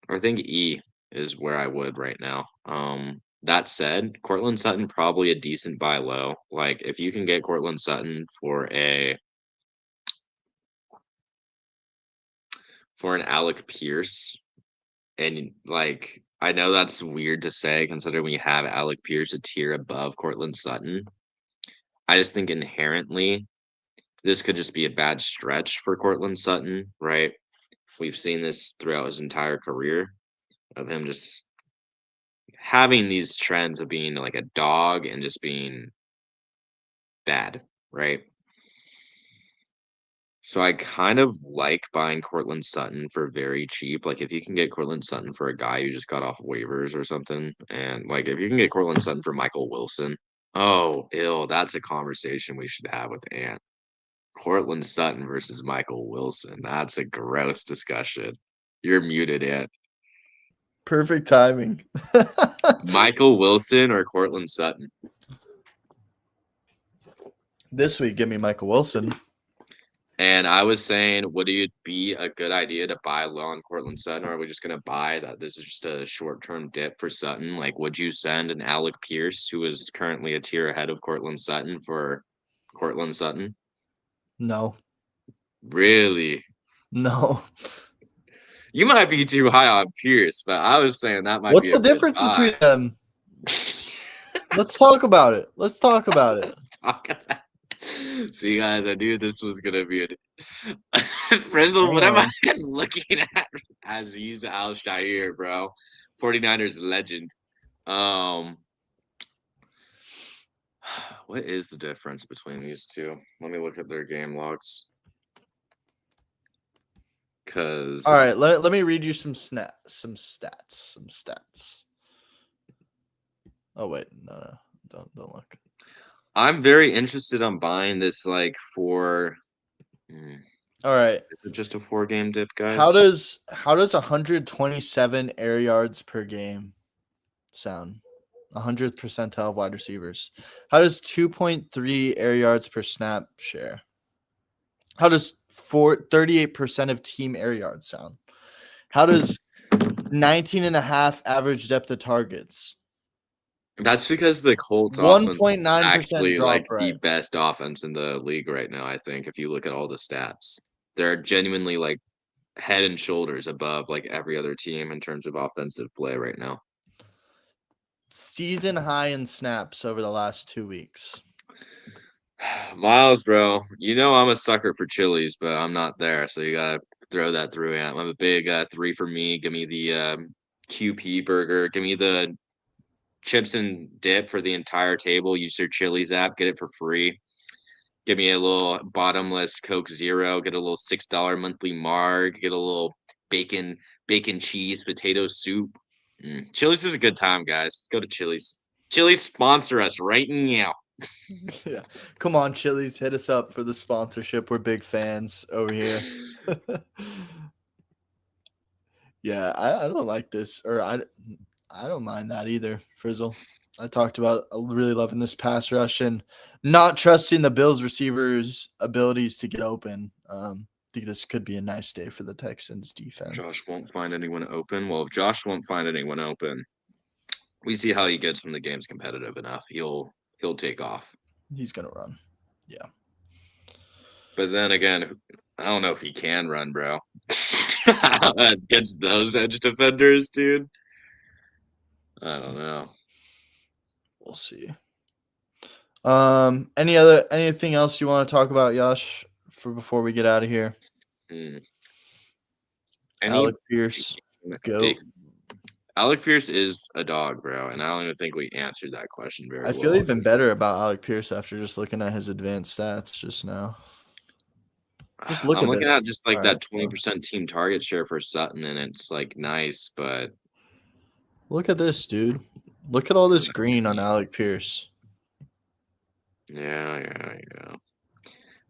I think E is where I would right now. That said, Cortland Sutton probably a decent buy low. Like if you can get Cortland Sutton for an Alec Pierce, and like I know that's weird to say considering we have Alec Pierce a tier above Cortland Sutton. I just think inherently this could just be a bad stretch for Cortland Sutton, right? We've seen this throughout his entire career of him just having these trends of being like a dog and just being bad, right? So I kind of like buying Cortland Sutton for very cheap. Like if you can get Cortland Sutton for a guy who just got off waivers or something, and like if you can get Cortland Sutton for Michael Wilson, oh, ill, that's a conversation we should have with Ant. Cortland Sutton versus Michael Wilson. That's a gross discussion. You're muted, Ant. Perfect timing. Michael Wilson or Cortland Sutton? This week, give me Michael Wilson. And I was saying, would it be a good idea to buy low on Cortland Sutton, or are we just going to buy that this is just a short-term dip for Sutton? Like, would you send an Alec Pierce, who is currently a tier ahead of Cortland Sutton, for Cortland Sutton? No. Really? No. You might be too high on Pierce, but I was saying that might What's be the difference between them? Let's talk about it. See, guys, I knew this was gonna be a Frizzle. What am I looking at? Aziz Al Shair, bro, 49ers legend. What is the difference between these two? Let me look at their game logs. All right, let me read you some stats. Oh wait, no, don't look. I'm very interested on buying this, like, for. All right, is it just a 4-game dip, guys? How does 127 air yards per game sound? 100th percentile of wide receivers. How does 2.3 air yards per snap share? How does 38% of team air yards sound? How does 19.5 average depth of targets? That's because the Colts 1.9% actually drop the best offense in the league right now, I think, if you look at all the stats. They're genuinely like head and shoulders above like every other team in terms of offensive play right now. Season high in snaps over the last 2 weeks. Miles, bro, you know I'm a sucker for Chili's, but I'm not there, so you gotta throw that through. I'm a big 3 for me. Give me the QP burger. Give me the chips and dip for the entire table. Use your Chili's app, get it for free. Give me a little bottomless Coke Zero. Get a little $6 monthly marg. Get a little bacon cheese potato soup. Chili's is a good time, guys. Go to Chili's. Chili's sponsor us right now. Yeah, come on, Chili's, hit us up for the sponsorship. We're big fans over here. Yeah, I don't like this, or I don't mind that either, Frizzle. I talked about really loving this pass rush and not trusting the Bills receivers' abilities to get open. I think this could be a nice day for the Texans defense. Josh won't find anyone open. Well, if Josh won't find anyone open, we see how he gets when the game's competitive enough. He'll take off. He's gonna run. Yeah. But then again, I don't know if he can run, bro. Against those edge defenders, dude. I don't know. We'll see. Anything else you want to talk about, Yash, for before we get out of here? Alec Pierce, go. Alec Pierce is a dog, bro, and I don't even think we answered that question very well. I feel even better about Alec Pierce after just looking at his advanced stats just now. Just look I'm looking at just like that 20% team target share for Sutton, and it's like nice, but look at this, dude. Look at all this green on Alec Pierce. Yeah.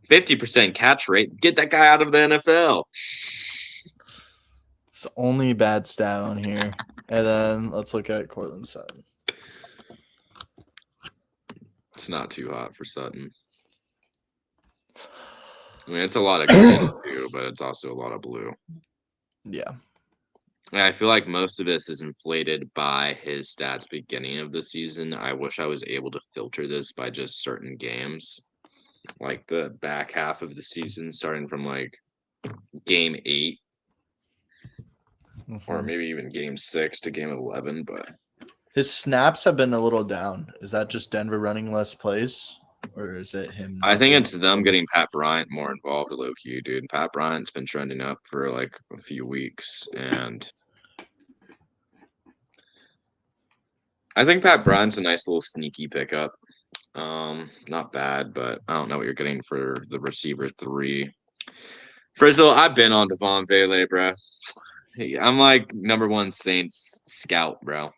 50% catch rate. Get that guy out of the NFL. It's the only bad stat on here. And then let's look at Cortland Sutton. It's not too hot for Sutton. I mean, it's a lot of green too, but it's also a lot of blue. Yeah. I feel like most of this is inflated by his stats beginning of the season. I wish I was able to filter this by just certain games, like the back half of the season, starting from like game 8, or maybe even game 6 to game 11. But his snaps have been a little down. Is that just Denver running less plays, or is it him? I think it's them getting Pat Bryant more involved, low key, dude. Pat Bryant's been trending up for like a few weeks, and I think Pat Bryant's a nice little sneaky pickup. Not bad, but I don't know what you're getting for the receiver 3. Frizzle, I've been on Devon Vele, bro. I'm like number 1 Saints scout, bro.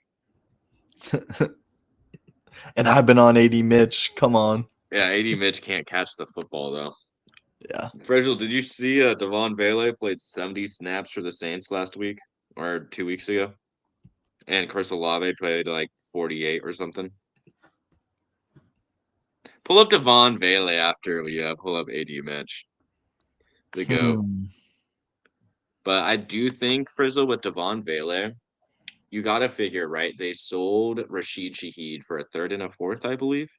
And I've been on AD Mitch. Come on. Yeah, AD Mitch can't catch the football though. Yeah. Fragile, did you see Devon Vele played 70 snaps for the Saints last week or 2 weeks ago? And Chris Olave played like 48 or something. Pull up Devon Vele after we pull up AD Mitch, the GOAT. But I do think, Frizzle, with Devon Vele, you got to figure, right? They sold Rashid Shaheed for a third and a fourth, I believe.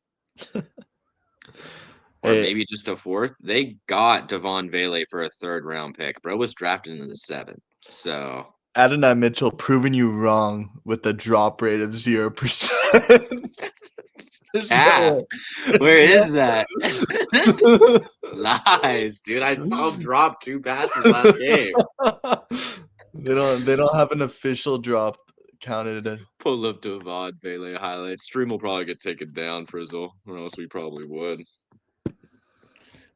Or Hey, maybe just a fourth. They got Devon Vele for a third round pick. Bro was drafted in the seventh. So Adonai Mitchell proving you wrong with a drop rate of 0%. There's Cap. no Where there's is that? no Lies, dude. I saw him drop 2 passes last game. They don't have an official drop counted. Pull up Devon Vele highlights. Stream will probably get taken down, Frizzle, or else we probably would.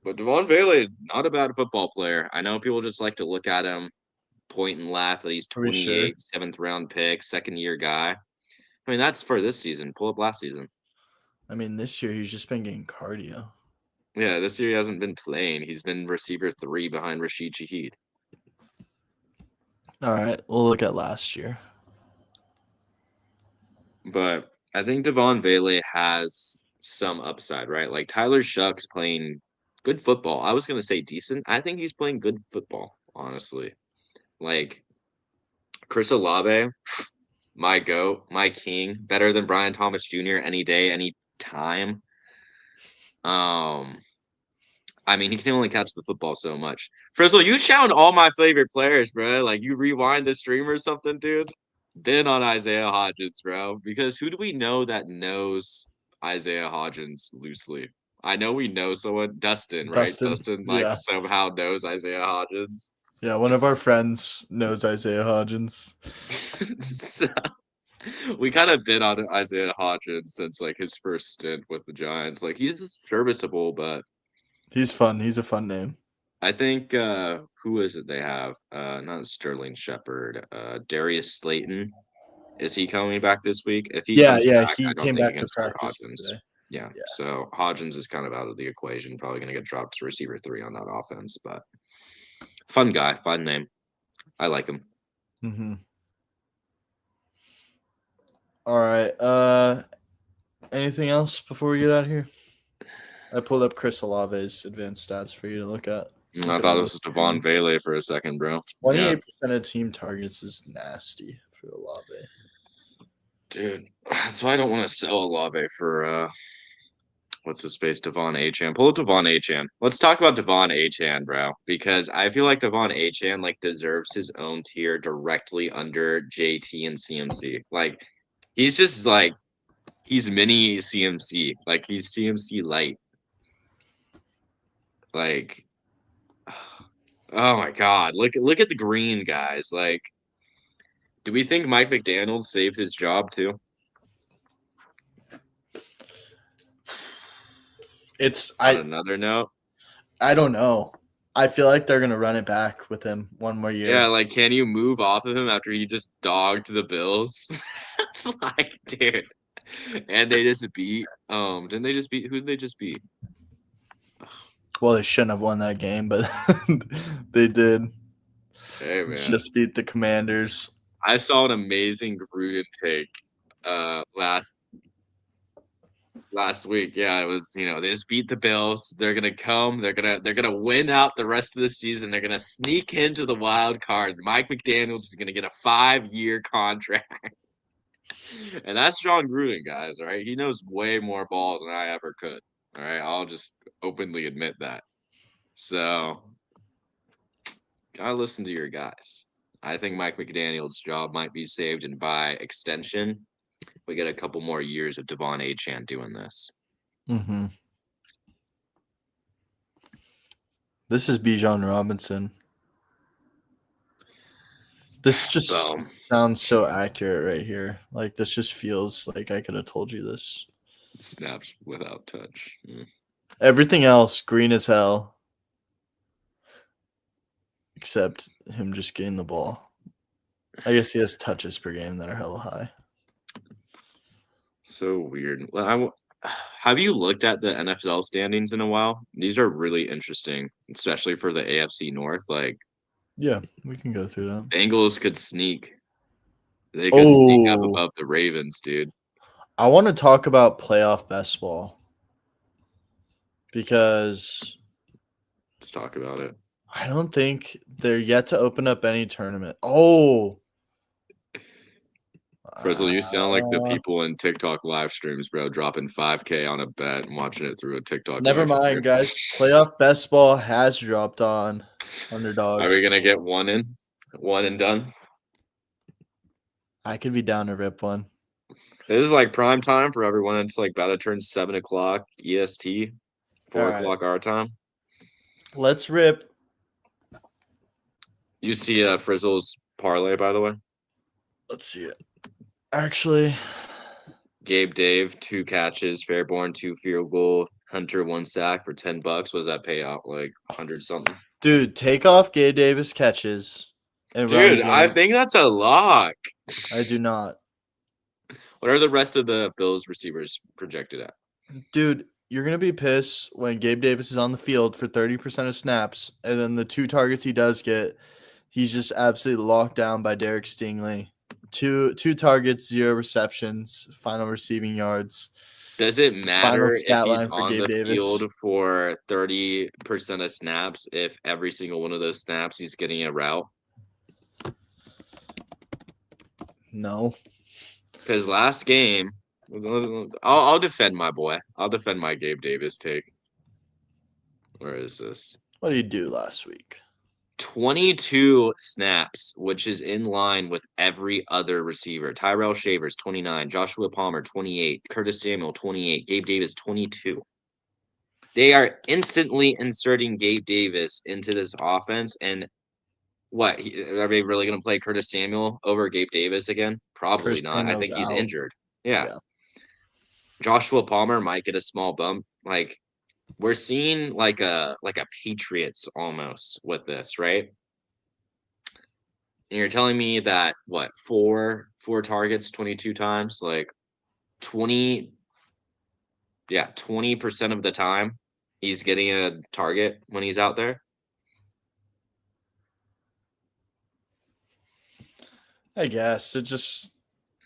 But Devon Vele, not a bad football player. I know people just like to look at him, point and laugh that he's Are we sure? 28, seventh round pick, second year guy. I mean, that's for this season. Pull up last season. I mean, this year he's just been getting cardio. Yeah, this year he hasn't been playing. He's been receiver 3 behind Rashid Shaheed. All right, we'll look at last year. But I think Devon Vele has some upside, right? Like Tyler Shuck's playing good football. I was going to say decent. I think he's playing good football, honestly. Like Chris Olave, my GOAT, my king, better than Brian Thomas Jr. any day, any time. I mean, he can only catch the football so much. Frizzle, you found all my favorite players, bro. Like you rewind the stream or something, dude. Then on Isaiah Hodgins, bro. Because who do we know that knows Isaiah Hodgins loosely? I know we know someone, Dustin, right? Dustin, Dustin like yeah. somehow knows Isaiah Hodgins. Yeah, one of our friends knows Isaiah Hodgins. So, we kind of been on Isaiah Hodgins since like his first stint with the Giants. Like he's serviceable, but He's fun. He's a fun name. I think who is it they have? Not Sterling Shepard, Darius Slayton. Is he coming back this week? If he Yeah, comes yeah, back, I he don't came think you back can to start practice Hodgins. today. Yeah, Yeah. so Hodgins is kind of out of the equation. Probably going to get dropped to receiver 3 on that offense, but fun guy, fun name. I like him. Mm-hmm. All right. Anything else before we get out of here? I pulled up Chris Olave's advanced stats for you to look at. I thought it was Devon Vele for a second, bro. 28% of team targets is nasty for Olave. Dude, that's why I don't want to sell Olave for what's his face, Devon Achane. Pull up Devon Achane. Let's talk about Devon Achane, bro, because I feel like Devon Achane like deserves his own tier directly under JT and CMC. Like he's just like he's mini CMC. Like he's CMC light. Like oh my god, look at the green guys. Like do we think Mike McDaniel saved his job too? On another note, I don't know. I feel like they're gonna run it back with him one more year. yeah, like can you move off of him after he just dogged the Bills? Like, dude. And they just beat didn't they just beat who did they just beat? Well, they shouldn't have won that game, but they did. Hey man. Just beat the Commanders. I saw an amazing Gruden take last week. Yeah, it was, they just beat the Bills. They're gonna come, they're gonna win out the rest of the season. They're gonna sneak into the wild card. Mike McDaniels is gonna get a 5-year contract. And that's John Gruden, guys. All right. He knows way more ball than I ever could. All right. I'll just openly admit that. So gotta listen to your guys. I think Mike McDaniel's job might be saved, and by extension, we get a couple more years of Devon Achane doing this. Mm-hmm. This is Bijan Robinson. This just sounds so accurate right here. Like this just feels like I could have told you this. Snaps without touch. Everything else green as hell, except him just getting the ball. I guess he has touches per game that are hella high. So weird. have you looked at the NFL standings in a while? These are really interesting, especially for the AFC North. Like Yeah, we can go through that. Bengals could sneak. They could sneak up Oh, above the Ravens, dude. I want to talk about playoff best ball because Let's talk about it. I don't think they're yet to open up any tournament. Oh, Frizzle, you sound like the uh, people in TikTok live streams, bro, dropping 5K on a bet and watching it through a TikTok never live stream. mind, guys. Playoff best ball has dropped on Are Underdog. we gonna get one and done? I could be down to rip one. This is like prime time for everyone. It's like about to turn 7 o'clock EST, All 4 o'clock our time. let's rip. You see Frizzle's parlay, by the way. Let's see it. Actually, Gabe Dave, 2 catches, Fairborn, 2 field goal, Hunter 1 sack for $10. What does that pay out? Like 100 something? dude, take off Gabe Davis catches and run Dude, I James. think that's a lock. I do not. What are the rest of the Bills receivers projected at? Dude, you're gonna be pissed when Gabe Davis is on the field for 30% of snaps, and then the 2 targets he does get, he's just absolutely locked down by Derek Stingley. Two targets, 0 receptions, final receiving yards. Does it Final matter if stat he's line for on Gabe the Davis. field for 30% of snaps if every single one of those snaps he's getting a route? No. Because last game, I'll defend my boy. I'll defend my Gabe Davis take. Where is this? What did he do last week? 22 snaps, which is in line with every other receiver. Tyrell Shavers, 29. Joshua Palmer, 28. Curtis Samuel, 28. Gabe Davis, 22. They are instantly inserting Gabe Davis into this offense. And what? Are they really going to play Curtis Samuel over Gabe Davis again? Probably Chris not. I Samuel's think he's out. injured. Yeah. Yeah. Joshua Palmer might get a small bump. Like, we're seeing like a Patriots almost with this, right? And you're telling me that what, four targets 22 times, like 20 20% of the time he's getting a target when he's out there. I guess it's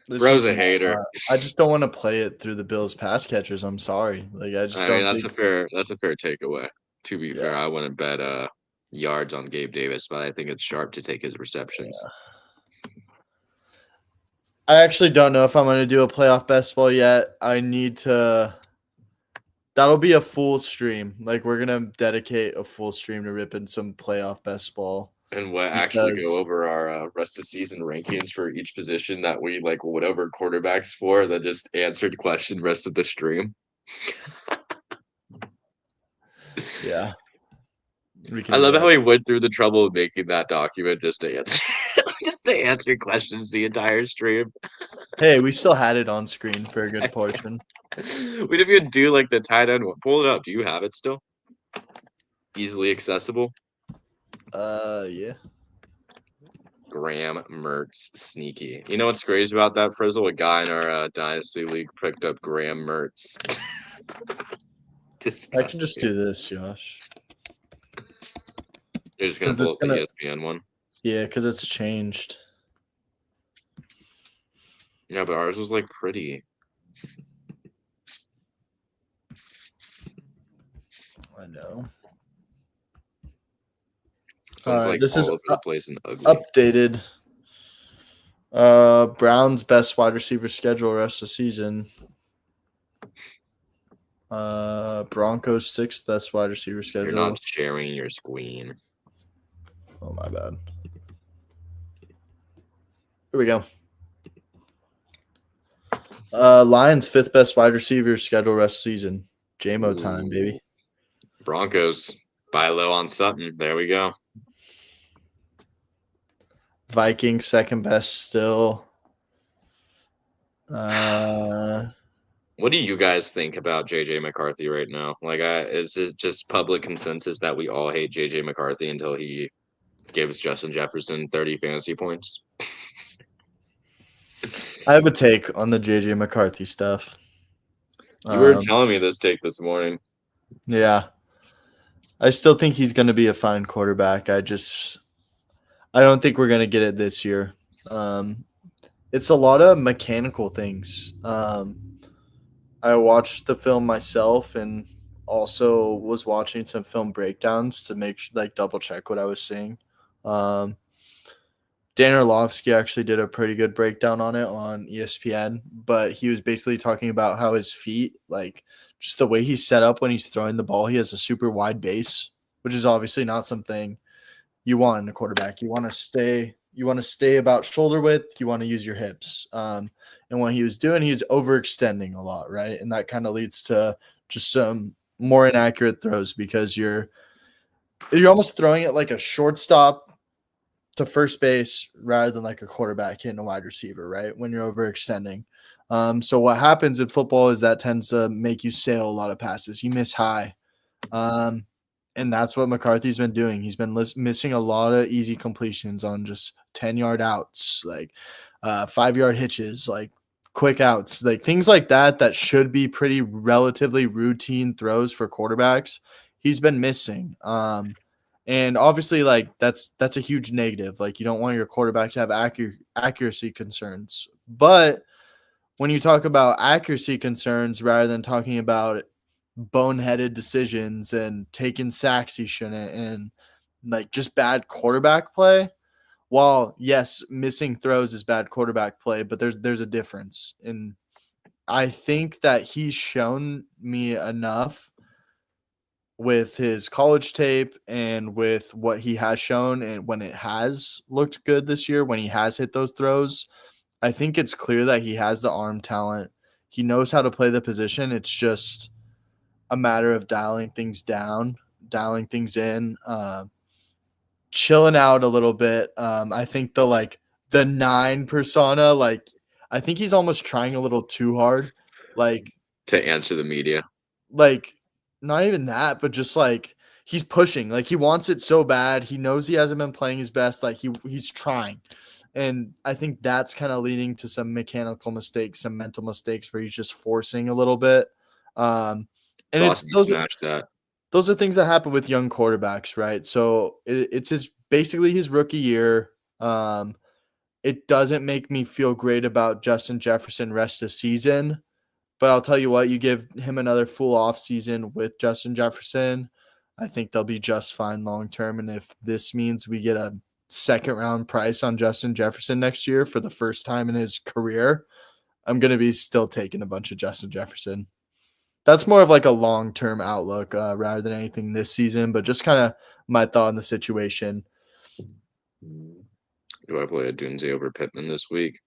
Bro's just a not, hater. I just don't want to play it through the Bills pass catchers. I'm sorry. Like I just I mean, don't think that's a fair takeaway. To be fair, yeah. I wouldn't bet yards on Gabe Davis, but I think it's sharp to take his receptions. I actually don't know if I'm going to do a playoff best ball yet. I need to. That'll be a full stream. Like we're gonna dedicate a full stream to ripping some playoff best ball. And what actually Because go over our rest of season rankings for each position that we like whatever quarterbacks for that just answered question rest of the stream. yeah, we can I do love that. how he went through the trouble of making that document just to answer just to answer questions the entire stream. Hey, we still had it on screen for a good portion. We didn't even do like the tight end one. Pull it up. Do you have it still? Easily accessible. Yeah. Graham Mertz, sneaky. You know what's crazy about that, Frizzle? A guy in our dynasty league picked up Graham Mertz. I can just do this, Josh. You're just gonna 'Cause pull it's up the gonna- ESPN one. Yeah, because it's changed. Yeah, but ours was like pretty. I know. Sounds Alright, like this all is over the place and ugly. updated. Browns best wide receiver schedule rest of season. Broncos sixth best wide receiver schedule. You're not sharing your screen. Oh my bad. Here we go. Lions fifth best wide receiver schedule rest of season. JMO time, baby. Broncos buy low on Sutton. There we go. Vikings second best still. What do you guys think about JJ McCarthy right now? Like, is it just public consensus that we all hate JJ McCarthy until he gives Justin Jefferson 30 fantasy points? I have a take on the JJ McCarthy stuff. You were Um, telling me this take this morning. yeah, I still think he's going to be a fine quarterback. I don't think we're going to get it this year. Um, it's a lot of mechanical things. I watched the film myself and also was watching some film breakdowns to like double check what I was seeing. Um, Dan Orlovsky actually did a pretty good breakdown on it on ESPN, but he was basically talking about how his feet, like just the way he's set up when he's throwing the ball, he has a super wide base, which is obviously not something you want in a quarterback. You want to stay about shoulder width. You want to use your hips. And what he was doing, he was overextending a lot, right? And that kind of leads to just some more inaccurate throws because you're almost throwing it like a shortstop to first base rather than like a quarterback hitting a wide receiver, right? When you're overextending. So what happens in football is that tends to make you sail a lot of passes. You miss high. Um, and that's what McCarthy's been doing. He's been missing a lot of easy completions on just 10-yard outs, like 5-yard hitches, like quick outs, like things like that should be pretty relatively routine throws for quarterbacks. He's been missing. And obviously, like that's a huge negative. Like you don't want your quarterback to have accuracy concerns. But when you talk about accuracy concerns rather than talking about boneheaded decisions and taking sacks he shouldn't and like just bad quarterback play, while yes, missing throws is bad quarterback play, but there's a difference. And I think that he's shown me enough with his college tape and with what he has shown and when it has looked good this year, when he has hit those throws, I think it's clear that he has the arm talent. He knows how to play the position. It's just a matter of dialing things down, dialing things in, chilling out a little bit. I think the 9 persona, like I think he's almost trying a little too hard. Like To answer the media. like not even that, but just like he's pushing. Like he wants it so bad. He knows he hasn't been playing his best. Like he's trying. And I think that's kind of leading to some mechanical mistakes, some mental mistakes where he's just forcing a little bit. Um, and it's Frosty smashed that. those are things that happen with young quarterbacks, right? So it's his basically his rookie year. Um, it doesn't make me feel great about Justin Jefferson rest of season, but I'll tell you what, you give him another full off season with Justin Jefferson, I think they'll be just fine long term. And if this means we get a second round price on Justin Jefferson next year for the first time in his career, I'm going to be still taking a bunch of Justin Jefferson. That's more of like a long term outlook rather than anything this season, but just kind of my thought on the situation. Do I play a Dunze over Pittman this week?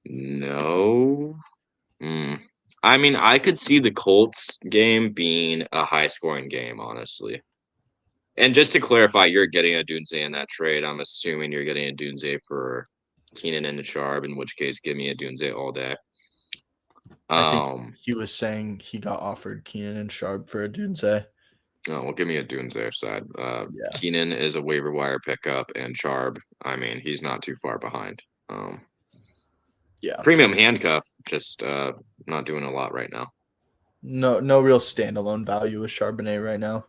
No. Mm. I mean, I could see the Colts game being a high scoring game, honestly. And just to clarify, you're getting a Dunze in that trade. I'm assuming you're getting a Dunze for Keenan and Sharp, in which case, give me a Dunze all day. I think Um, he was saying he got offered Keenan and Sharp for a Dunze. oh, well, give me a Dunze side. Yeah. Keenan is a waiver wire pickup, and Sharp, I mean, he's not too far behind. Yeah. Premium handcuff, just not doing a lot right now. No real standalone value with Charbonnet right now.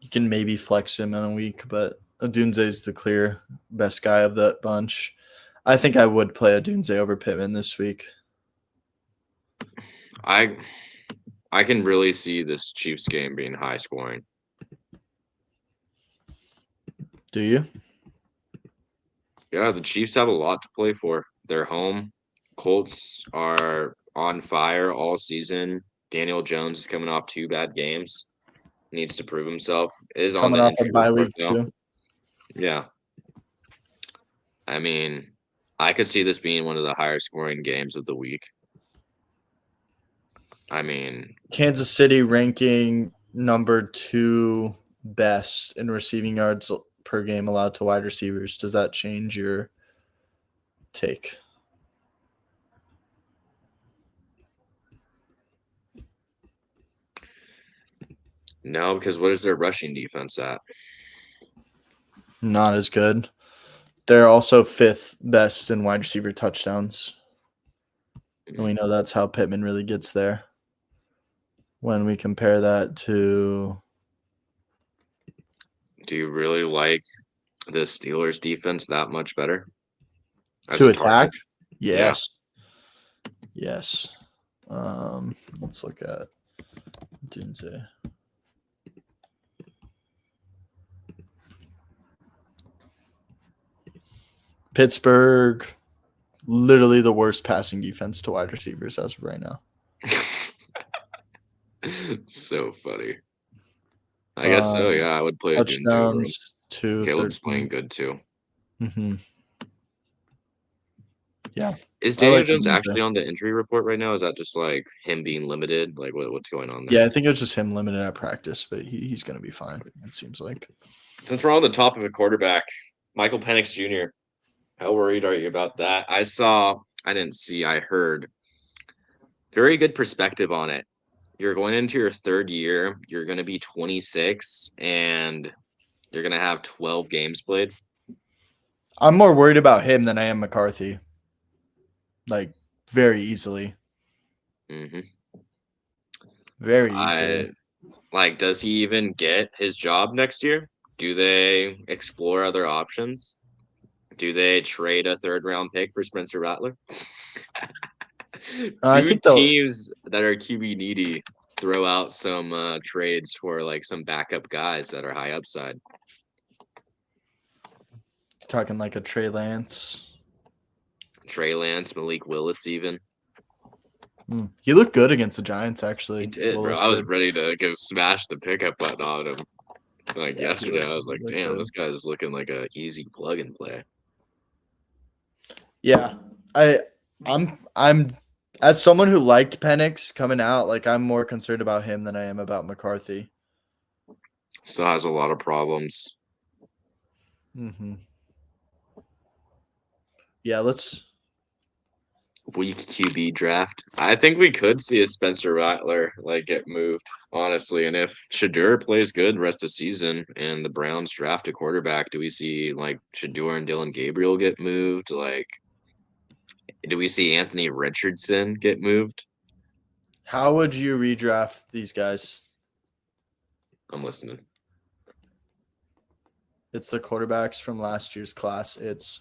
You can maybe flex him in a week, but Adunze is the clear best guy of that bunch. I think I would play Adunze over Pittman this week. I can really see this Chiefs game being high scoring. Do you? Yeah, the Chiefs have a lot to play for. They're home. Colts are on fire all season. Daniel Jones is coming off 2 bad games. Needs to prove himself. Is on Coming the off a injury bye report week though. too. Yeah. I mean, I could see this being one of the higher scoring games of the week. I mean, Kansas City ranking number 2 best in receiving yards per game allowed to wide receivers. Does that change your take? no, because what is their rushing defense at? Not as good. They're also 5th best in wide receiver touchdowns. And we know that's how Pittman really gets there. When we compare that to... Do you really like the Steelers defense that much better as To a attack? target? Yeah. Yes. Yes. Let's look at Dunze. Pittsburgh, literally the worst passing defense to wide receivers as of right now. So funny. I guess so, yeah. I would play a Dunze over him. Touchdowns to Caleb's 13. playing good too. Mm-hmm. Yeah. Is I Daniel like Jones Dunze. actually on the injury report right now? Is that just like him being limited? Like what's going on there? Yeah, I think it was just him limited at practice, but he's going to be fine, it seems like. Since we're on the top of a quarterback, Michael Penix Jr., how worried are you about that? I heard very good perspective on it. You're going into your third year, you're going to be 26, and you're going to have 12 games played. I'm more worried about him than I am McCarthy. Like, very easily. Mm-hmm. Very easily. Does he even get his job next year? Do they explore other options? Do they trade a third-round pick for Spencer Rattler? I think Teams that are QB needy throw out some trades for like some backup guys that are high upside. Talking like a Trey Lance, Malik Willis, even. He looked good against the Giants, actually. He did, Willis bro. I was did. ready to go smash the pickup button on him. Yesterday, I was like, looked damn, good. this guy's looking like a easy plug and play. Yeah, I'm as someone who liked Penix coming out, like I'm more concerned about him than I am about McCarthy. Still has a lot of problems. Mm-hmm. Yeah, let's weak QB draft. I think we could see a Spencer Rattler get moved, honestly. And if Shedeur plays good the rest of the season and the Browns draft a quarterback, do we see Shedeur and Dylan Gabriel get moved? Do we see Anthony Richardson get moved? How would you redraft these guys? I'm listening. It's the quarterbacks from last year's class. It's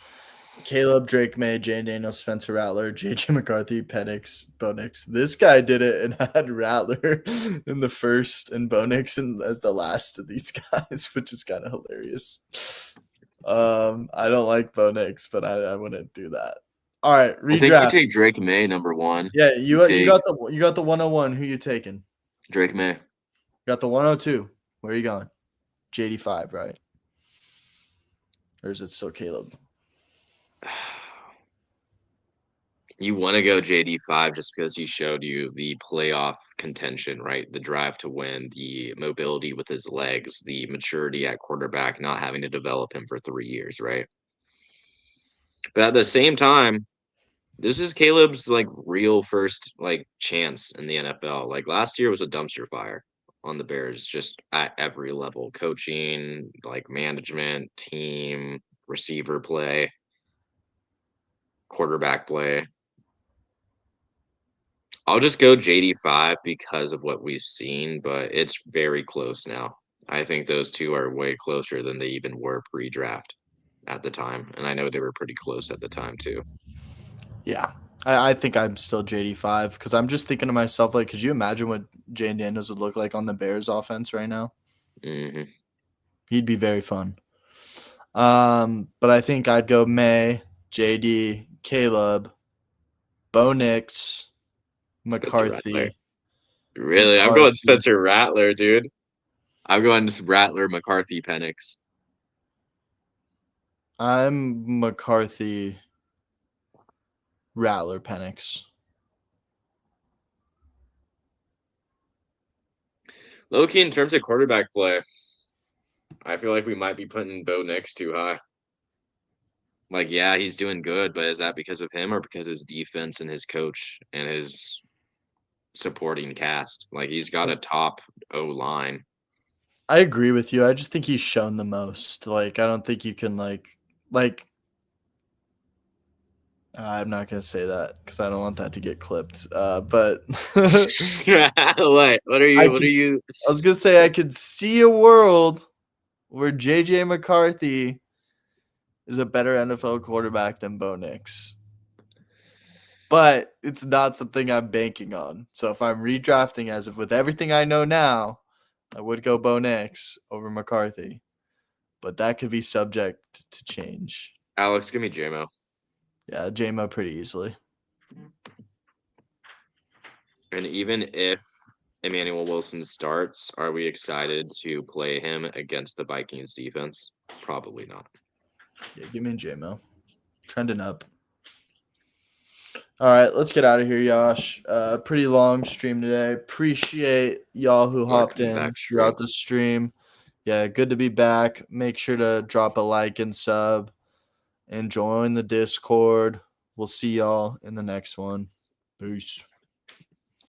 Caleb, Drake May, Jane Daniels, Spencer Rattler, JJ McCarthy, Penix, Bo Nix. This guy did it and had Rattler in the first and Bo Nix as the last of these guys, which is kind of hilarious. I don't like Bo Nix, but I wouldn't do that. All right, redraft. I think you take Drake May number one. Yeah, you got the 101. Who you taking? Drake May. Got the 102. Where are you going? JD5, right? Or is it still Caleb? You want to go JD5 just because he showed you the playoff contention, right? The drive to win, the mobility with his legs, the maturity at quarterback, not having to develop him for 3 years, right? But at the same time, this is Caleb's real first chance in the NFL. Last year was a dumpster fire on the Bears, just at every level, coaching, management, team, receiver play, quarterback play. I'll just go JD5 because of what we've seen, but it's very close now. I think those two are way closer than they even were pre-draft at the time, and I know they were pretty close at the time too. Yeah, I think I'm still JD5 because I'm just thinking to myself, could you imagine what Jane Daniels would look like on the Bears offense right now? Mm-hmm. He'd be very fun. But I think I'd go May, JD, Caleb, Bo Nix, McCarthy. Really? McCarthy. I'm going Spencer Rattler, dude. I'm going Rattler, McCarthy, Penix. I'm McCarthy, Rattler, Penix. Low-key, in terms of quarterback play, I feel like we might be putting Bo Nix too high. Yeah, he's doing good, but is that because of him or because his defense and his coach and his supporting cast? He's got a top O-line. I agree with you. I just think he's shown the most. I don't think you can I'm not gonna say that because I don't want that to get clipped. But What? What are I you? What are could. you? I was gonna say I could see a world where JJ McCarthy is a better NFL quarterback than Bo Nix, but it's not something I'm banking on. So if I'm redrafting, as if with everything I know now, I would go Bo Nix over McCarthy, but that could be subject to change. Alex, give me JMO. Yeah, JMO pretty easily. And even if Emmanuel Wilson starts, are we excited to play him against the Vikings defense? Probably not. Yeah, give me JMO. Trending up. All right, let's get out of here, Yash. Pretty long stream today. Appreciate y'all who hopped Welcome in back, stream. throughout the stream. Yeah, good to be back. Make sure to drop a like and sub and join the Discord. We'll see y'all in the next one. Peace.